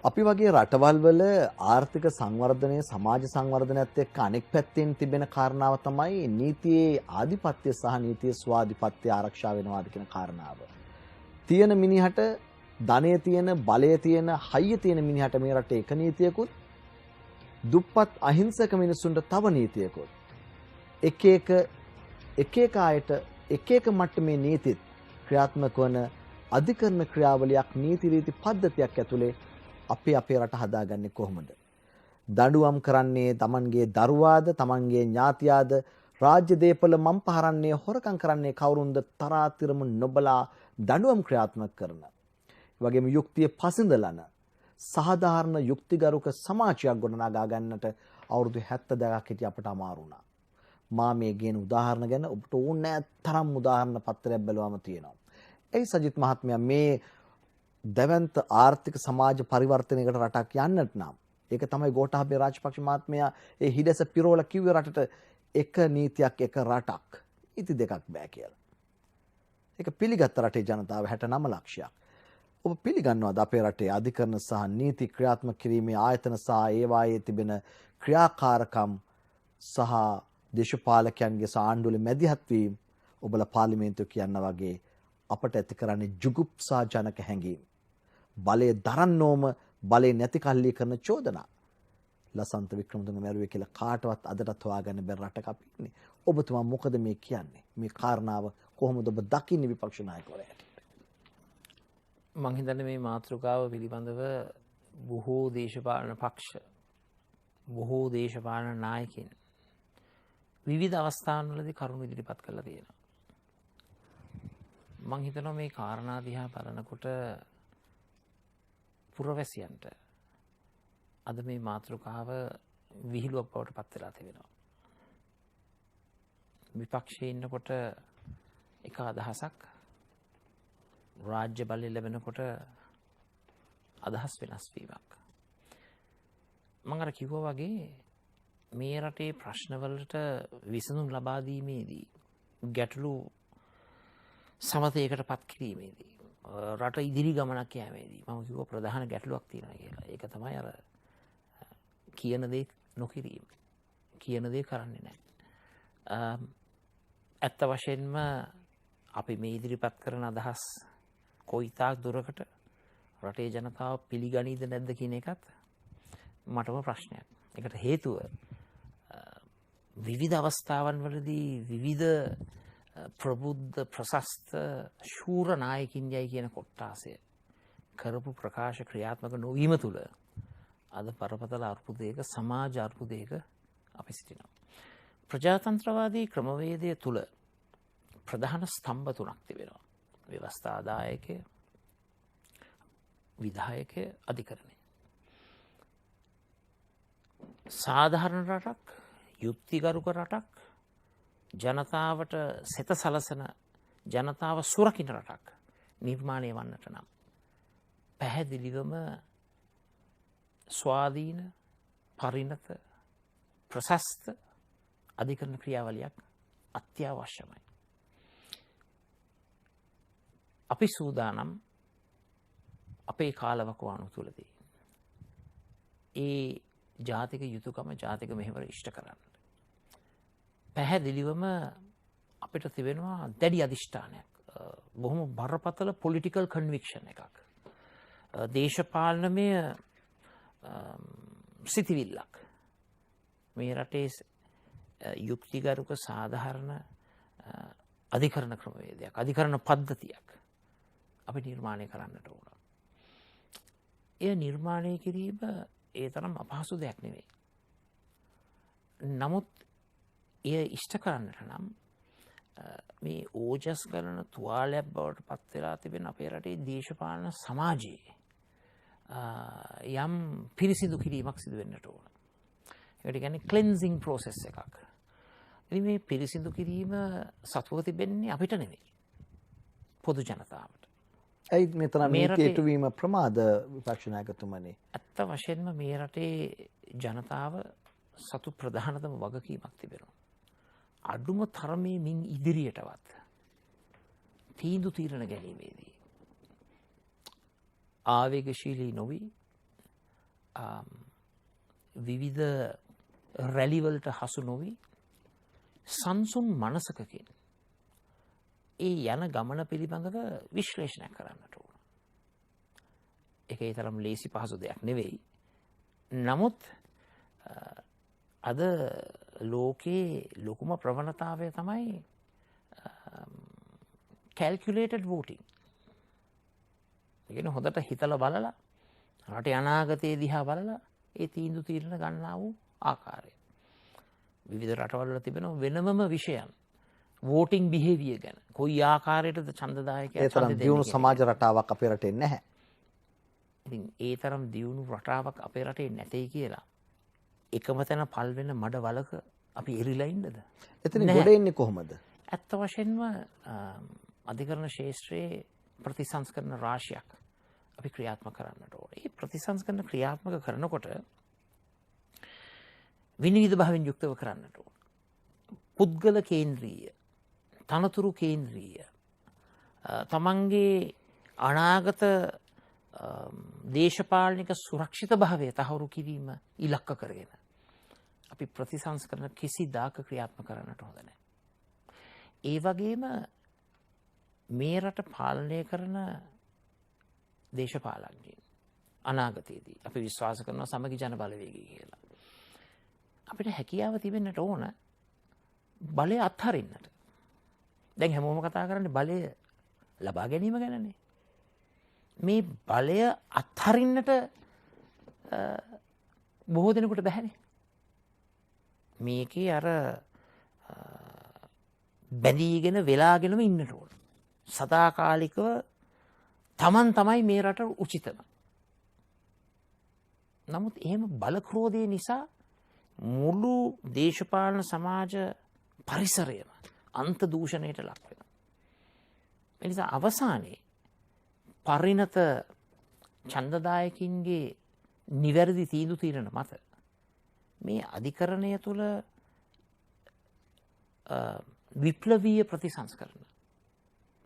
අපි වගේ රටවල් වල ආර්ථික සංවර්ධනය, සමාජ සංවර්ධනයත් එක්ක අනෙක් පැත්තෙන් තිබෙන කාරණාව තමයි නීතියේ ආධිපත්‍ය සහ නීතියේ ස්වාධිපත්‍ය ආරක්ෂා වෙනවාද කියන කාරණාව. තියෙන මිනිහට ධනය තියෙන, බලය තියෙන, හයිය තියෙන මිනිහට මේ රටේ එක නීතියකුත්, දුප්පත් අහිංසක මිනිසුන්ට තව නීතියකුත්. එක එක අයට එක එක මට්ටමේ නීතිත් ක්‍රියාත්මක වන අධිකරණ ක්‍රියාවලියක්, නීති රීති පද්ධතියක් ඇතුලේ අපි අපේ රට හදාගන්නේ කොහොමද? දඬුවම් කරන්නේ තමන්ගේ දරුවාද, තමන්ගේ ඥාතියාද? රාජ්‍ය දේපල මම් පහරන්නේ, හොරකම් කරන්නේ කවුරුන්ද? තරාතිරම නොබලා දඬුවම් ක්‍රියාත්මක කරන. ඒ වගේම යුක්තිය පසඳලන සාධාරණ යුක්තිගරුක සමාජයක් ගොඩනගා ගන්නට අවුරුදු 72ක් හිටිය අපට අමාරු වුණා. මා මේ කියන උදාහරණ ගැන ඔබට ඕනෑ තරම් උදාහරණ පත්‍රයක් බැලුවම තියෙනවා. ඒ සජිත් මහත්මයා මේ දැවැන්ත ආර්ථික සමාජ පරිවර්තනයකට රටක් යන්නට නම් ඒක තමයි ගෝඨාභය රාජපක්ෂ මහත්මයා ඒ හිඩැස පිරෝල කිව්වේ රටට එක නීතියක් එක රටක් නීති දෙකක් බෑ කියලා. ඒක පිළිගත්ත රටේ ජනතාව 69 ලක්ෂයක්. ඔබ පිළිගන්නවද අපේ රටේ අධිකරණ සහ නීති ක්‍රියාත්මක කිරීමේ ආයතන සහ ඒවායේ තිබෙන ක්‍රියාකාරකම් සහ දේශපාලකයන්ගේ සහ ආණ්ඩුවේ මැදිහත් වීම ඔබලා පාර්ලිමේන්තුව කියනා වගේ අපට ඇති කරන්නේ ජුගුප්සා ජනක හැඟීම්. බලය දරන්නෝම බලය නැති කල්ලි කරන චෝදනා. ලසන්ත වික්‍රමතුංග මැරුවේ කියලා කාටවත් අදටත් හොයාගන්න බැරි රටක අපි ඉන්නේ. ඔබතුමා මොකද මේ කියන්නේ? මේ කාරණාව කොහොමද ඔබ දකින්නේ විපක්ෂ නායකවරයා හැටියට? මං හිතන්නේ මේ මාතෘකාව පිළිබඳව බොහෝ දේශපාලන පක්ෂ බොහෝ දේශපාලන නායකින් විවිධ අවස්ථාන්වලදී කරුණු ඉදිරිපත් කරලා තියෙනවා. මං හිතනවා මේ කාරණා දිහා බලනකොට පුරවැසියන්ට අද මේ මාතෘකාව විහිළුවක් බවට පත් වෙලා තිබෙනවා. විපක්ෂයේ ඉන්නකොට එක අදහසක්, රාජ්‍ය බලය ලැබෙනකොට අදහස් වෙනස් වීමක්. මම අර කිව්වා වගේ මේ රටේ ප්‍රශ්නවලට විසඳුම් ලබා දීමේදී, ගැටලු සමතයකට පත් කිරීමේදී, රට ඉදිරි ගමනක් යෑමේදී මම කිව්වා ප්‍රධාන ගැටලුවක් තියෙනවා කියලා. ඒක තමයි අර කියන දේ නොකිරීම. කියන දේ කරන්නේ නැහැ. ඇත්ත වශයෙන්ම අපි මේ ඉදිරිපත් කරන අදහස් කොයිතාක් දුරකට රටේ ජනතාව පිළිගනීද නැද්ද කියන එකත් මටම ප්‍රශ්නයක්. ඒකට හේතුව විවිධ අවස්ථාවන් වලදී විවිධ ප්‍රබුද්ධ ප්‍රශස්ත ශූර නායකින් යයි කියන කොට්ටාසය කරපු ප්‍රකාශ ක්‍රියාත්මක නොවීම තුළ අද පරපතල අර්බුදයක, සමාජ අර්බුදයක අපි සිටිනවා. ප්‍රජාතන්ත්‍රවාදී ක්‍රමවේදය තුළ ප්‍රධාන ස්තම්භ තුනක් තිබෙනවා. ව්‍යවස්ථාදායකය, විධායකය, අධිකරණය. සාධාරණ රටක්, යුක්තිගරුක රටක්, ජනතාවට සෙත සලසන, ජනතාව සුරකින රටක් නිර්මාණය වන්නට නම් පැහැදිලිවම ස්වාධීන, පරිණත, ප්‍රශස්ත අධිකරණ ක්‍රියාවලියක් අත්‍යවශ්‍යමයි. අපි සූදානම් අපේ කාලවකවානු තුළදී ඒ ජාතික යුතුකම, ජාතික මෙහෙවර ඉෂ්ට කරන්න. පැහැදිලිවම අපිට තිබෙනවා දැඩි අධිෂ්ඨානයක්, බොහොම බරපතල පොලිටිකල් කන්වික්ෂන් එකක්, දේශපාලනමය සිතිවිල්ලක්. මේ රටේ යුක්තිගරුක සාධාරණ අධිකරණ ක්‍රමවේදයක්, අධිකරණ පද්ධතියක් අපි නිර්මාණය කරන්නට ඕන. එය නිර්මාණය කිරීම ඒ තරම් අපහසු දෙයක් නෙවෙයි. නමුත් එය ඉෂ්ට කරන්නට නම් මේ ඕජස් කරන තුවාලයක් බවට පත් වෙලා තිබෙන අපේ රටේ දේශපාලන සමාජයේ යම් පිරිසිදු කිරීමක් සිදු වෙන්නට ඕන. ඒකට කියන්නේ ක්ලෙන්සිං ප්‍රොසෙස් එකක්. ඉතින් මේ පිරිසිදු කිරීම සතුව තිබෙන්නේ අපිට නෙවෙයි, පොදු ජනතාවට. ඇයි මෙතන මේ කෙටුවීම ප්‍රමාද විපක්ෂ නායකතුමනි? ඇත්ත වශයෙන්ම මේ රටේ ජනතාව සතු ප්‍රධානතම වගකීමක් තිබෙනවා. අඩුම තරමේ මින් ඉදිරියටවත් තීන්දුව తీරන ගැනීමේදී ආවේගශීලී නොවි, විවිධ රැලිවලට හසු නොවි, සංසුන් මනසකකින් ඒ යන ගමන පිළිබඳව විශ්ලේෂණය කරන්නට ඕන. ඒක ඒ තරම් ලේසි පහසු දෙයක් නෙවෙයි. නමුත් අද ලෝකයේ ලොකුම ප්‍රවණතාවය තමයි calculated voting. ඒ කියන්නේ හොඳට හිතලා බලලා, රටේ අනාගතයේ දිහා බලලා ඒ තීන්දුව తీරන ගන්නා වූ ආකාරය. විවිධ රටවල් වල තිබෙන වෙනමම විෂයන් voting behavior ගැන. කොයි ආකාරයටද ඡන්දදායකයා ඡන්ද දෙන්නේ? ඒ තරම් දියුණු සමාජ රටාවක් අපේ රටේ නැහැ. ඉතින් ඒ තරම් දියුණු රටාවක් අපේ රටේ නැtei කියලා එකම තැන පල් වෙන මඩ වලක අපි එරිලා ඉන්නද? එතන ගොඩ එන්නේ කොහොමද? ඇත්ත වශයෙන්ම අධිකරණ ශාස්ත්‍රයේ ප්‍රතිසංස්කරණ රාශියක් අපි ක්‍රියාත්මක කරන්නට ඕනේ. මේ ප්‍රතිසංස්කරණ ක්‍රියාත්මක කරනකොට විනිවිද භාවයෙන් යුක්තව කරන්නට ඕන. පුද්ගල කේන්ද්‍රීය, තනතුරු කේන්ද්‍රීය, තමන්ගේ අනාගත දේශපාලනික සුරක්ෂිත භාවය තහවුරු කිරීම ඉලක්ක කරගෙන අපි ප්‍රතිසංස්කරණ කිසිදාක ක්‍රියාත්මක කරන්නට හොඳ නැහැ. ඒ වගේම මේ රට පාලනය කරන දේශපාලඥයින් අනාගතයේදී අපි විශ්වාස කරනවා සමගි ජන බලවේගය කියලා. අපිට හැකියාව තිබෙන්නට ඕන බලය අත්හරින්නට. දැන් හැමෝම කතා කරන්නේ බලය ලබා ගැනීම ගැනනේ. මේ බලය අත්හරින්නට බොහෝ දෙනෙකුට බැහැනේ. මේකේ අර බැඳීගෙන වෙලාගෙනම ඉන්නට ඕන. සදාකාලිකව තමන් තමයි මේ රට උචිතම. නමුත් එහෙම බලක්‍රෝධය නිසා මුළු දේශපාලන සමාජ පරිසරයම අන්ත දූෂණයට ලක් වෙනවා. ඒ නිසා අවසානයේ පරිණත ඡන්දදායකින්ගේ නිවැරදි තීන්දුව తీරන මත මේ අධිකරණය තුළ විප්ලවීය ප්‍රතිසංස්කරණ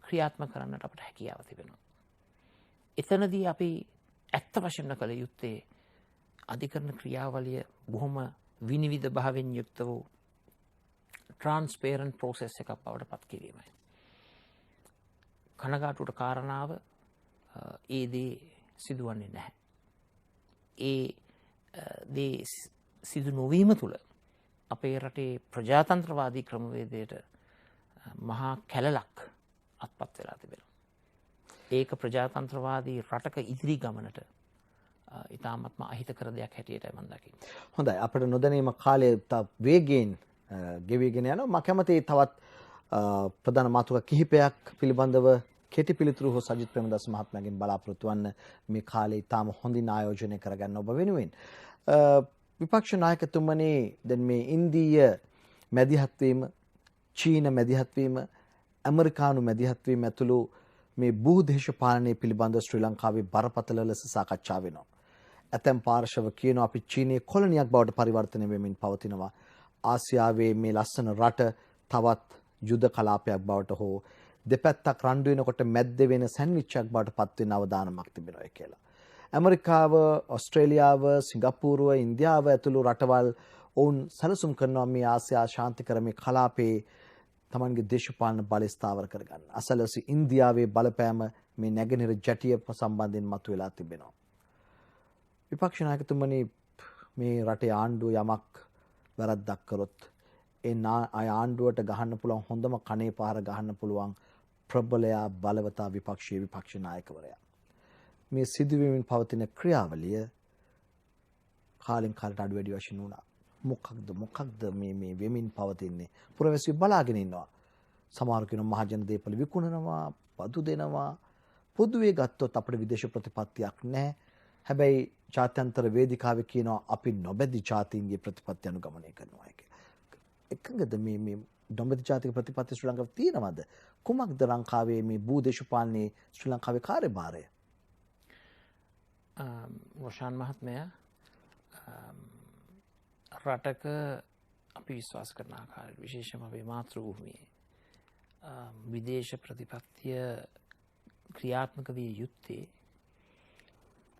ක්‍රියාත්මක කරන්නට අපට හැකියාව තිබෙනවා. එතනදී අපි ඇත්ත වශයෙන්ම කළ යුත්තේ අධිකරණ ක්‍රියාවලිය බොහොම විනිවිද භාවයෙන් යුක්ත වූ ට්‍රාන්ස්පේරන්ට් ප්‍රොසෙස් එකක් බවට පත් කිරීමයි. කනගාටුවට කාරණාව ඒ දේ සිදුවන්නේ නැහැ. ඒ දේ සිදු නොවීම තුළ අපේ රටේ ප්‍රජාතන්ත්‍රවාදී ක්‍රමවේදයට මහා කැලලක් අත්පත් වෙලා තිබෙනවා. ඒක ප්‍රජාතන්ත්‍රවාදී රටක ඉදිරි ගමනට ඉතාමත්ම අහිතකර දෙයක් හැටියටයි මම දකින්නේ. හොඳයි, අපිට නොදැනීම කාලය වේගයෙන් ගෙවිගෙන යනවා. මම කැමතියි තවත් ප්‍රධාන මාතෘකා කිහිපයක් පිළිබඳව කෙටි පිළිතුරු හෝ සජිත් ප්‍රේමදාස මහත්මයාගෙන් බලාපොරොත්තු වන්න මේ කාලේ ඉතාම හොඳින් ආයෝජනය කරගන්න ඔබ වෙනුවෙන්. විපක්ෂ නායකතුමනි, දැන් මේ ඉන්දීය මැදිහත් වීම, චීන මැදිහත් වීම, ඇමරිකානු මැදිහත් වීම ඇතුළු මේ භූදේශපාලනය පිළිබඳ ශ්‍රී ලංකාවේ බරපතල ලෙස සාකච්ඡා වෙනවා. ඇතැම් පාර්ශව කියනවා අපි චීනයේ කොලනියක් බවට පරිවර්තනය වෙමින් පවතිනවා. ආසියාවේ මේ ලස්සන රට තවත් යුද කලාපයක් බවට හෝ දෙපැත්තක් රණ්ඩු වෙනකොට මැද්ද වෙන සැන්විච්චයක් බවට පත් වෙන අවදානමක් තිබෙනවා කියලා. ඇමරිකාව, ඕස්ට්‍රේලියාව, සිංගප්පූරුව, ඉන්දියාව ඇතුළු රටවල් ඔවුන් සැලසුම් කරනවා මේ ආසියා ශාන්තිකර මේ කලාපයේ තමන්ගේ දේශපාලන බලය ස්ථාවර කරගන්න. අසලසි ඉන්දියාවේ බලපෑම මේ නැගෙනහිර ජැටිය සම්බන්ධයෙන් මතුවලා තිබෙනවා. විපක්ෂ නායකතුමනි, මේ රටේ ආණ්ඩුව යමක් වැරද්දක් කරොත් ඒ ආණ්ඩුවට ගහන්න පුළුවන් හොඳම කනේ පාර ගහන්න පුළුවන් ප්‍රබලයා බලවතා විපක්ෂ නායකවරයා. මේ සිදුවීමෙන් පවතින ක්‍රියාවලිය කාලෙන් කාලට අඩු වැඩි වශයෙන් වුණා. මොකක්ද මේ වෙමින් පවතින්නේ? පුරවැසියෝ බලාගෙන ඉන්නවා. සමහර කෙනෙක් මහජන දේපල විකුණනවා, බදු දෙනවා. පොදුවේ ගත්තොත් අපේ විදේශ ප්‍රතිපත්තියක් නැහැ. හැබැයි ජාත්‍යන්තර වේදිකාවේ කියනවා අපි නොබැදි ජාතීන්ගේ ප්‍රතිපත්ති අනුගමනය කරනවා කියලා. එකඟද මේ නොබැදි ජාතික ප්‍රතිපත්ති ශ්‍රී ලංකාවේ තියෙනවද? කුමක්ද ලංකාවේ මේ භූදේශපාලනයේ ශ්‍රී ලංකාවේ කාර්යභාරය? රොෂාන් මහත්මයා, රටක අපි විශ්වාස කරන ආකාරයට විශේෂම අපේ මාතෘ භූමියේ විදේශ ප්‍රතිපත්තිය ක්‍රියාත්මක විය යුත්තේ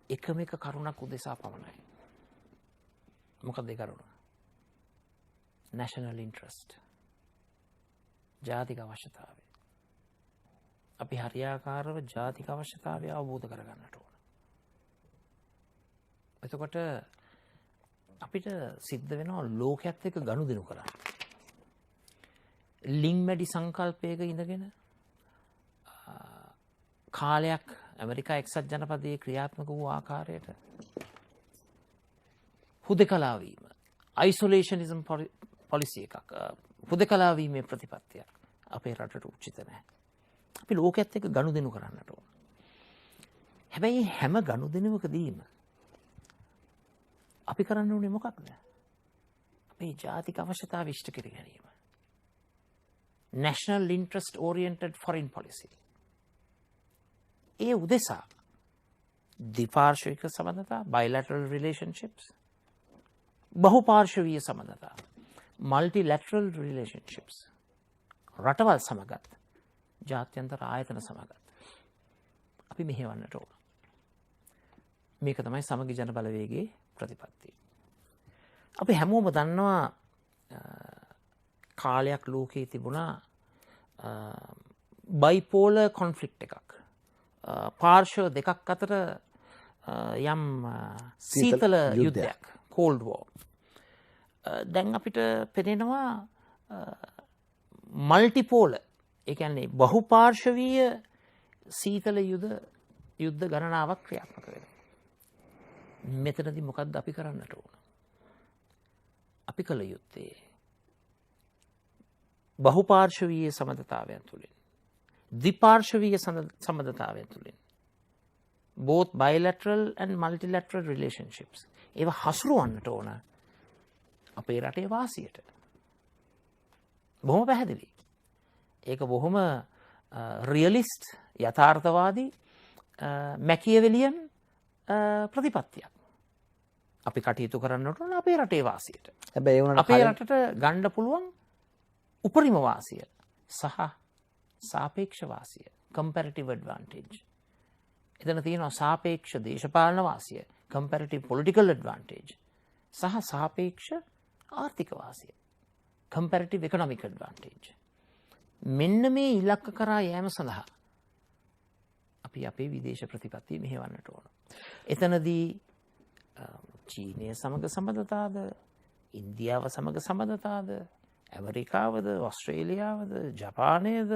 එකම එක කරුණක් උදෙසා පමණයි. මොකක්ද ඒ කරුණ? national interest. ජාතික අවශ්‍යතාවය. අපි හරියාකාරව ජාතික අවශ්‍යතාවය අවබෝධ කරගන්නට ඕන. එතකොට අපිට සිද්ධ වෙනවා ලෝකයක් එක්ක ගනුදෙනු කරන්න. ලිං මැඩි සංකල්පයක ඉඳගෙන කාලයක් ඇමරිකා එක්සත් ජනපදයේ ක්‍රියාත්මක වූ ආකාරයට හුදකලා වීම, අයිසොලේෂනිසම් පොලිසි එකක්, හුදකලා වීමේ ප්‍රතිපත්තියක් අපේ රටට උචිත නැහැ. අපි ලෝකයක් එක්ක ගනුදෙනු කරන්නට ඕන. හැබැයි හැම ගනුදෙනුවකදීම අපි කරන්න ඕනේ මොකක්ද? අපේ ජාතික අවශ්‍යතාවය ඉෂ්ට කර ගැනීම. national interest oriented foreign policy. ඒ උදෙසා ද්විපාර්ශ්වික සම්බන්ධතා, bilateral relationships, බහුපාර්ශ්වීය සම්බන්ධතා, multilateral relationships, රටවල් සමගත්, ජාත්‍යන්තර ආයතන සමගත් අපි මෙහෙවන්නට ඕන. මේක තමයි සමගි ජන බලවේගයේ ප්‍රතිපත්තිය. අපි හැමෝම දන්නවා කාලයක් ලෝකයේ තිබුණා බයිපෝලර් කොන්ෆ්ලික්ට් එකක්. පාර්ශ්ව දෙකක් අතර යම් සීතල යුද්ධයක් කෝල්ඩ් වෝ. දැන් අපිට පෙනෙනවා මල්ටිපෝල ඒ කියන්නේ බහුපාර්ශවීය සීතල යුද්ධ ගණනාවක් ක්‍රියාත්මක වෙනවා. මෙතනදී මොකද්ද අපි කරන්නට ඕන? අපි කළ යුත්තේ බහුපාර්ශවීය සමඳතාවයන් තුළින් ද්විපාර්ශවීය සමඳතාවයන් තුළින් both bilateral and multilateral relationships ඒවා හසුරුවන්නට ඕන අපේ රටේ වාසියට. බොහොම පැහැදිලි. ඒක බොහොම රියලිස්ට් යථාර්ථවාදී මැකියවෙලියන් ප්‍රතිපත්තියක්. අපි කටයුතු කරන්නට ඕන අපේ රටේ වාසියට. හැබැයි ඒ වුණාට අපේ රටට ගන්න පුළුවන් උපරිම වාසිය සහ සාපේක්ෂ වාසිය comparative advantage. එතන තියෙනවා සාපේක්ෂ දේශපාලන වාසිය comparative political advantage සහ සාපේක්ෂ ආර්ථික වාසිය comparative economic advantage. මෙන්න මේ ඉලක්ක කරා යෑම සඳහා අපි අපේ විදේශ ප්‍රතිපත්ති මෙහෙවන්නට ඕන. එතනදී චීනය සමග සබඳතාද, ඉන්දියාව සමග සබඳතාද, ඇමරිකාවද, ඔස්ට්‍රේලියාවද, ජපානයද,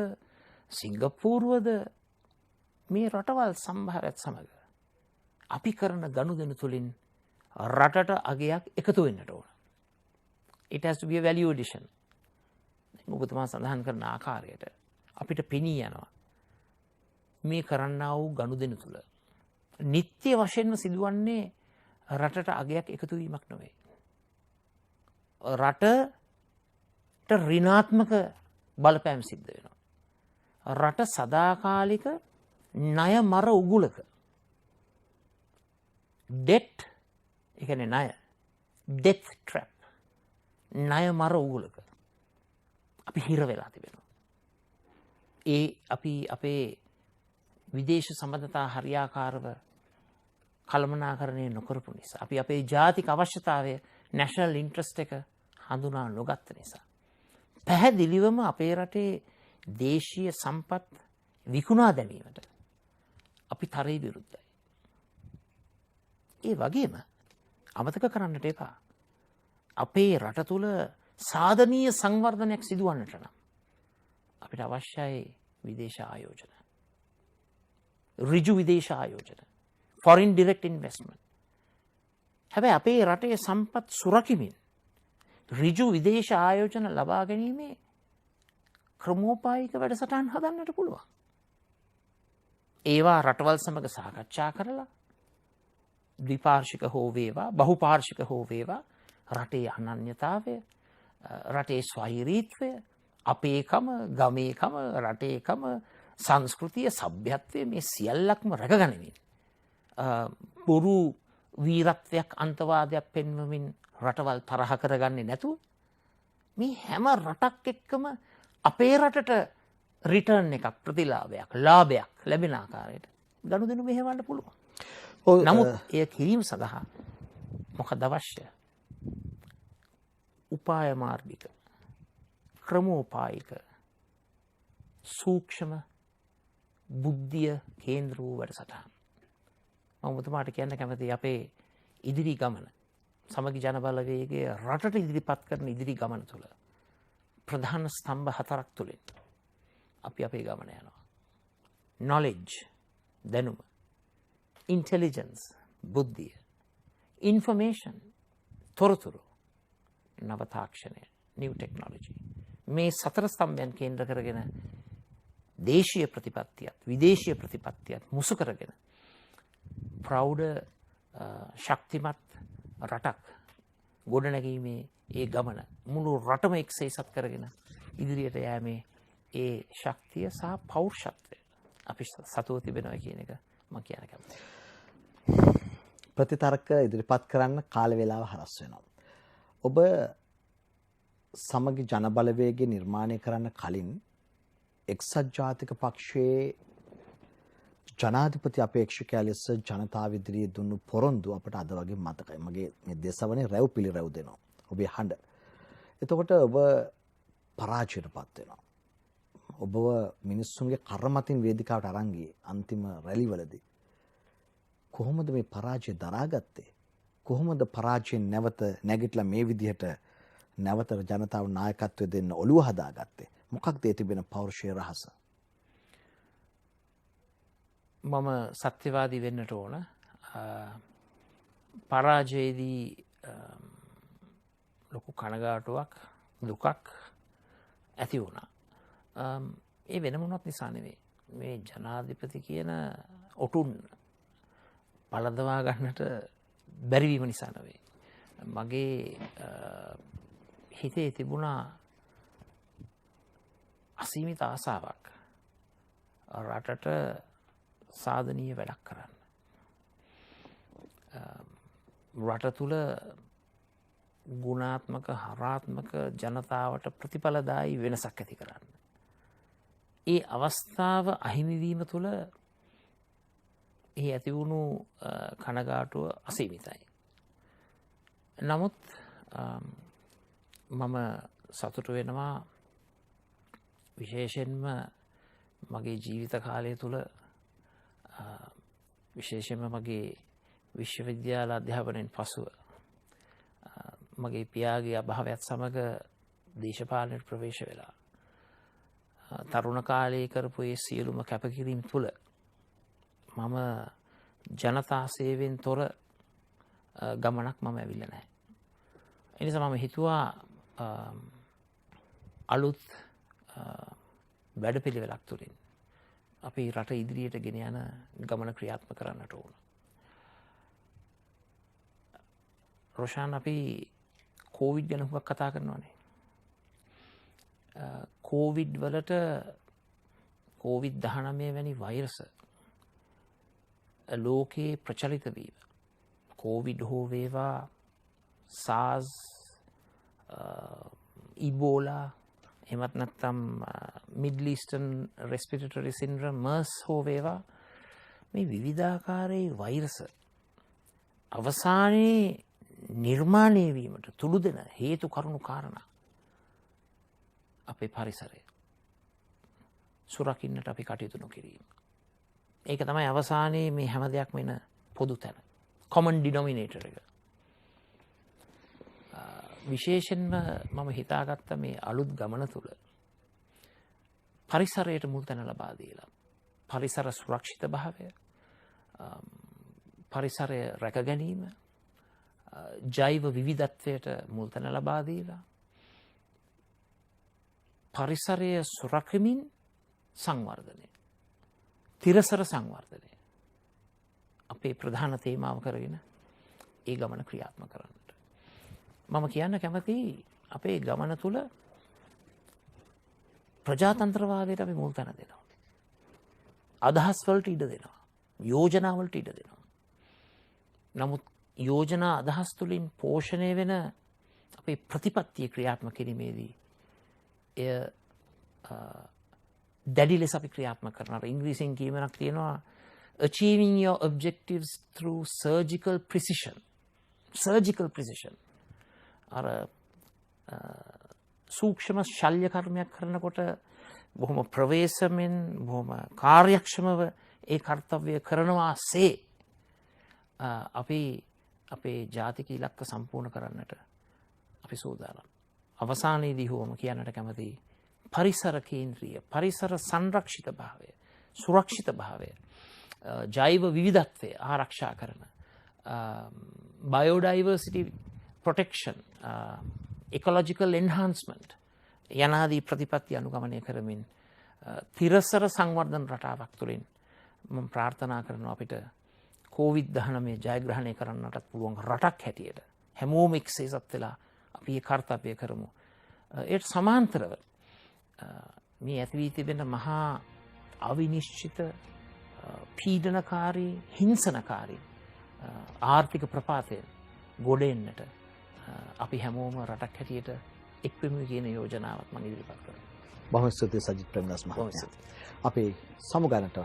සිංගප්පූරුවද මේ රටවල් සම්භාරයත් සමග අපි කරන ගනුදෙනු තුළින් රටට අගයක් එකතු වෙන්නට ඕන. It has to be a value addition. ඔබතුමා සඳහන් කරන ආකාරයට අපිට පෙනී යනවා මේ කරන්නා වූ ගනුදෙනු තුළ නිත්‍ය වශයෙන්ම සිදුවන්නේ රටට අගයක් එකතු වීමක් නොවේ. රටට ඍණාත්මක බලපෑම් සිද්ධ වෙනවා. රට සදාකාලික ණය මර උගුලක debt ඒ කියන්නේ ණය death trap ණය මර උගුලක අපි හිර වෙලා තිබෙනවා. ඒ අපි අපේ විදේශ සම්බන්ධතා හරියාකාරව කළමනාකරණය නොකරපු නිසා අපි අපේ ජාතික අවශ්‍යතාවය national interest එක හඳුනා නොගත්ත නිසා පැහැදිලිවම අපේ රටේ දේශීය සම්පත් විකුණා දැමීමට අපි තරයි විරුද්ධයි. ඒ වගේම අමතක කරන්නට එපා අපේ රට තුළ සාධනීය සංවර්ධනයක් සිදුවන්නට නම් අපිට අවශ්‍යයි විදේශ ආයෝජන. ඍජු විදේශ ආයෝජන. foreign direct investment. හැබැයි අපේ රටේ සම්පත් සුරකිමින් ඍජු විදේශ ආයෝජන ලබා ගැනීමේ ක්‍රමෝපායික වැඩසටහන් හදන්නට පුළුවන්. ඒවා රටවල් සමග සාකච්ඡා කරලා ද්විපාර්ශික හෝ වේවා බහුපාර්ශික හෝ වේවා රටේ අනන්‍යතාවය, රටේ ස්වෛරීත්වය, අපේකම, ගමේකම, රටේකම, සංස්කෘතිය, සભ્યත්වය මේ සියල්ලක්ම රැකගනිමින් බොරු වීරත්වයක් අන්තවාදයක් පෙන්වමින් රටවල් තරහ කරගන්නේ නැතුව මේ හැම රටක් එක්කම අපේ රටට රිටර්න් එකක්, ප්‍රතිලාභයක්, ලාභයක් ලැබෙන ආකාරයට ගනුදෙනු මෙහෙවන්න පුළුවන්. නමුත් එය කිරීම සඳහා මොකද අවශ්‍ය? උපාය මාර්ගික, ක්‍රමෝපායික, සූක්ෂම බුද්ධිය කේන්ද්‍ර වූ වැඩසටහන්. මම ඔබතුමාට කියන්න කැමතියි අපේ ඉදිරි ගමන සමගි ජන බලවේගයේ රටට ඉදිරිපත් කරන ඉදිරි ගමන තුළ ප්‍රධාන ස්තම්භ 4ක් තුලින් අපි අපේ ගමන යනවා. knowledge දැනුම, intelligence බුද්ධිය, information තොරතුරු, නව තාක්ෂණය new technology. මේ 4 ස්තම්භයන් කේන්ද්‍ර කරගෙන දේශීය ප්‍රතිපත්තියත් විදේශීය ප්‍රතිපත්තියත් මුසු කරගෙන ප්‍රෞಢ ශක්තිමත් රටක් ගොඩනැගීමේ ඒ ගමන මුළු රටම එක්සේසත් කරගෙන ඉදිරියට යෑමේ ඒ ශක්තිය සහ පෞරුෂත්වය අපි සතුව තිබෙනවා කියන එක මම කියන්න කැමතියි. ප්‍රතිතර්ක ඉදිරිපත් කරන්න කාල වේලාව හරස් වෙනවා. ඔබ සමගි ජන බලවේගය නිර්මාණය කරන්න කලින් එක්සත් ජාතික පක්ෂයේ ජනාධිපති අපේක්ෂකයා ලෙස ජනතාව ඉදිරියේ දුන්නු පොරොන්දු අපට අද වගේ මතකයි. මගේ මේ දේශවනේ රැව් පිළිරැව් දෙනවා. ඔබේ හඬ. එතකොට ඔබ පරාජයටපත් වෙනවා. ඔබව මිනිස්සුන්ගේ කර්මතින් වේදිකාවට අරන් ගියේ අන්තිම රැලිවලදී. කොහොමද මේ පරාජය දරාගත්තේ? කොහොමද පරාජයෙන් නැවත නැගිටලා මේ විදිහට නැවත ජනතාව නායකත්වය දෙන්න ඔළුව හදාගත්තේ? මොකක්ද ඒ තිබෙන පෞරුෂයේ රහස? මම සත්‍යවාදී වෙන්නට ඕන. පරාජයේදී ලොකු කනගාටුවක් දුකක් ඇති වුණා. ඒ වෙන මොනවත් නිසා නෙවෙයි. මේ ජනාධිපති කියන ඔටුන් පළඳවා ගන්නට බැරිවීම නිසා නෙවෙයි. මගේ හිතේ තිබුණා අසීමිත ආසාවක් රටට සාධනීය වැඩක් කරන්න. රට තුළ ගුණාත්මක හරාත්මක ජනතාවට ප්‍රතිඵලදායි වෙනසක් ඇති කරන්න. ඒ අවස්ථාව අහිමිවීම තුළ ඒ ඇතිවුණු කනගාටුව අසීමිතයි. නමුත් මම සතුටු වෙනවා විශේෂයෙන්ම මගේ ජීවිත කාලය තුළ විශේෂයෙන්ම මගේ විශ්වවිද්‍යාල අධ්‍යාපනයෙන් පසුව මගේ පියාගේ අභාවයත් සමග දේශපාලනයට ප්‍රවේශ වෙලා තරුණ කාලයේ කරපු ඒ සියලුම කැපකිරීම තුළ මම ජනතා සේවයෙන් තොර ගමනක් මම ඇවිල්ලා නැහැ. ඒ නිසා මම හිතුවා අලුත් වැඩපිළිවෙලක් තුළින් අපි රට ඉදිරියට ගෙන යන ගමන ක්‍රියාත්මක කරන්නට ඕන. රොෂාන්, අපි කෝවිඩ් ගැන හුඟක් කතා කරනවානේ. කෝවිඩ් වලට COVID-19 වැනි වෛරස ලෝකයේ ප්‍රචලිත වීම, කෝවිඩ් හෝ වේවා, SARS, ඉබෝලා, එහෙමත් නැත්නම් මිඩල් ඊස්ටර්න් රෙස්පිරටරි සින්ඩ්‍රෝම් MERS හෝ වේවා, මේ විවිධාකාරයේ වෛරස අවසානයේ නිර්මාණය වීමට තුඩු දෙන හේතු කරුණු කාරණා අපේ පරිසරය සුරකින්නට අපි කටයුතු නොකිරීම. ඒක තමයි අවසානයේ මේ හැම දෙයක්ම එන පොදු තැන, common denominator එක. විශේෂයෙන්ම මම හිතාගත්ත මේ අලුත් ගමන තුළ පරිසරයට මුල් තැන ලබා දීලා, පරිසර සුරක්ෂිත භාවය, පරිසරය රැක ගැනීම, ජෛව විවිධත්වයට මුල් තැන ලබා දීලා, පරිසරය සුරකිමින් සංවර්ධනය, තිරසර සංවර්ධනය අපේ ප්‍රධාන තේමාව කරගෙන ඒ ගමන ක්‍රියාත්මක කරන්නට. මම කියන්න කැමති අපේ ගමන තුළ ප්‍රජාතන්ත්‍රවාදයට අපි මුල් තැන දෙනවා. අදහස් වලට ඉඩ දෙනවා. යෝජනා වලට ඉඩ දෙනවා. නමුත් යෝජනා අදහස් තුළින් පෝෂණය වෙන අපේ ප්‍රතිපත්තිය ක්‍රියාත්මක කිරීමේදී එය දැඩි ලෙස අපි ක්‍රියාත්මක කරනවා. ඉංග්‍රීසියෙන් කියමනක් තියෙනවා, achieving your objectives through surgical precision. Surgical precision. අර සූක්ෂම ශල්‍ය කර්මයක් කරනකොට බොහොම ප්‍රවේශමෙන් බොහොම කාර්යක්ෂමව ඒ කර්තව්‍ය කරනවාසේ අපි අපේ ජාතික ඉලක්ක සම්පූර්ණ කරන්නට අපි සූදානම්. අවසානයේදී හෝම කියන්නට කැමති පරිසර කේන්ද්‍රීය, පරිසර සංරක්ෂිත භාවය, සුරක්ෂිත භාවය, ජෛව විවිධත්වය ආරක්ෂා කරන, biodiversity protection, ecological enhancement යනාදී ප්‍රතිපත්ති අනුගමනය කරමින් තිරසර සංවර්ධන රටාවක් තුළින් මම ප්‍රාර්ථනා කරනවා අපිට COVID-19 ජයග්‍රහණය කරන්නටත් පුළුවන් රටක් හැටියට හැමෝම එක්සේසත් වෙලා අපි ඒ කර්තව්‍ය කරමු. ඒට සමාන්තරව මේ ඇති වී තිබෙන මහා අවිනිශ්චිත, පීඩනකාරී, හිංසනකාරී ආර්ථික ප්‍රපාතයෙන් ගොඩ එන්නට අපි හැමෝම රටක් හැටියට එක්වෙමු කියන යෝජනාවක් මම ඉදිරිපත් කරනවා. බොහොම ස්තුතියි සජිත් ප්‍රේමදාස මහත්මයා. අපේ සමුගන්නට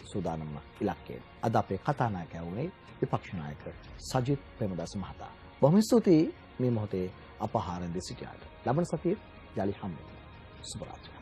සූදානම්ම ඉලක්කයෙන්. අද අපේ කතානායකයා වුණේ විපක්ෂ නායක සජිත් ප්‍රේමදාස මහතා. බොහොම ස්තුතියි මේ මොහොතේ අප ආහාරෙන්දී සිටියාට. ලබන සතියේ යලි හම්බෙමු. සුබ රාත්‍රියක්.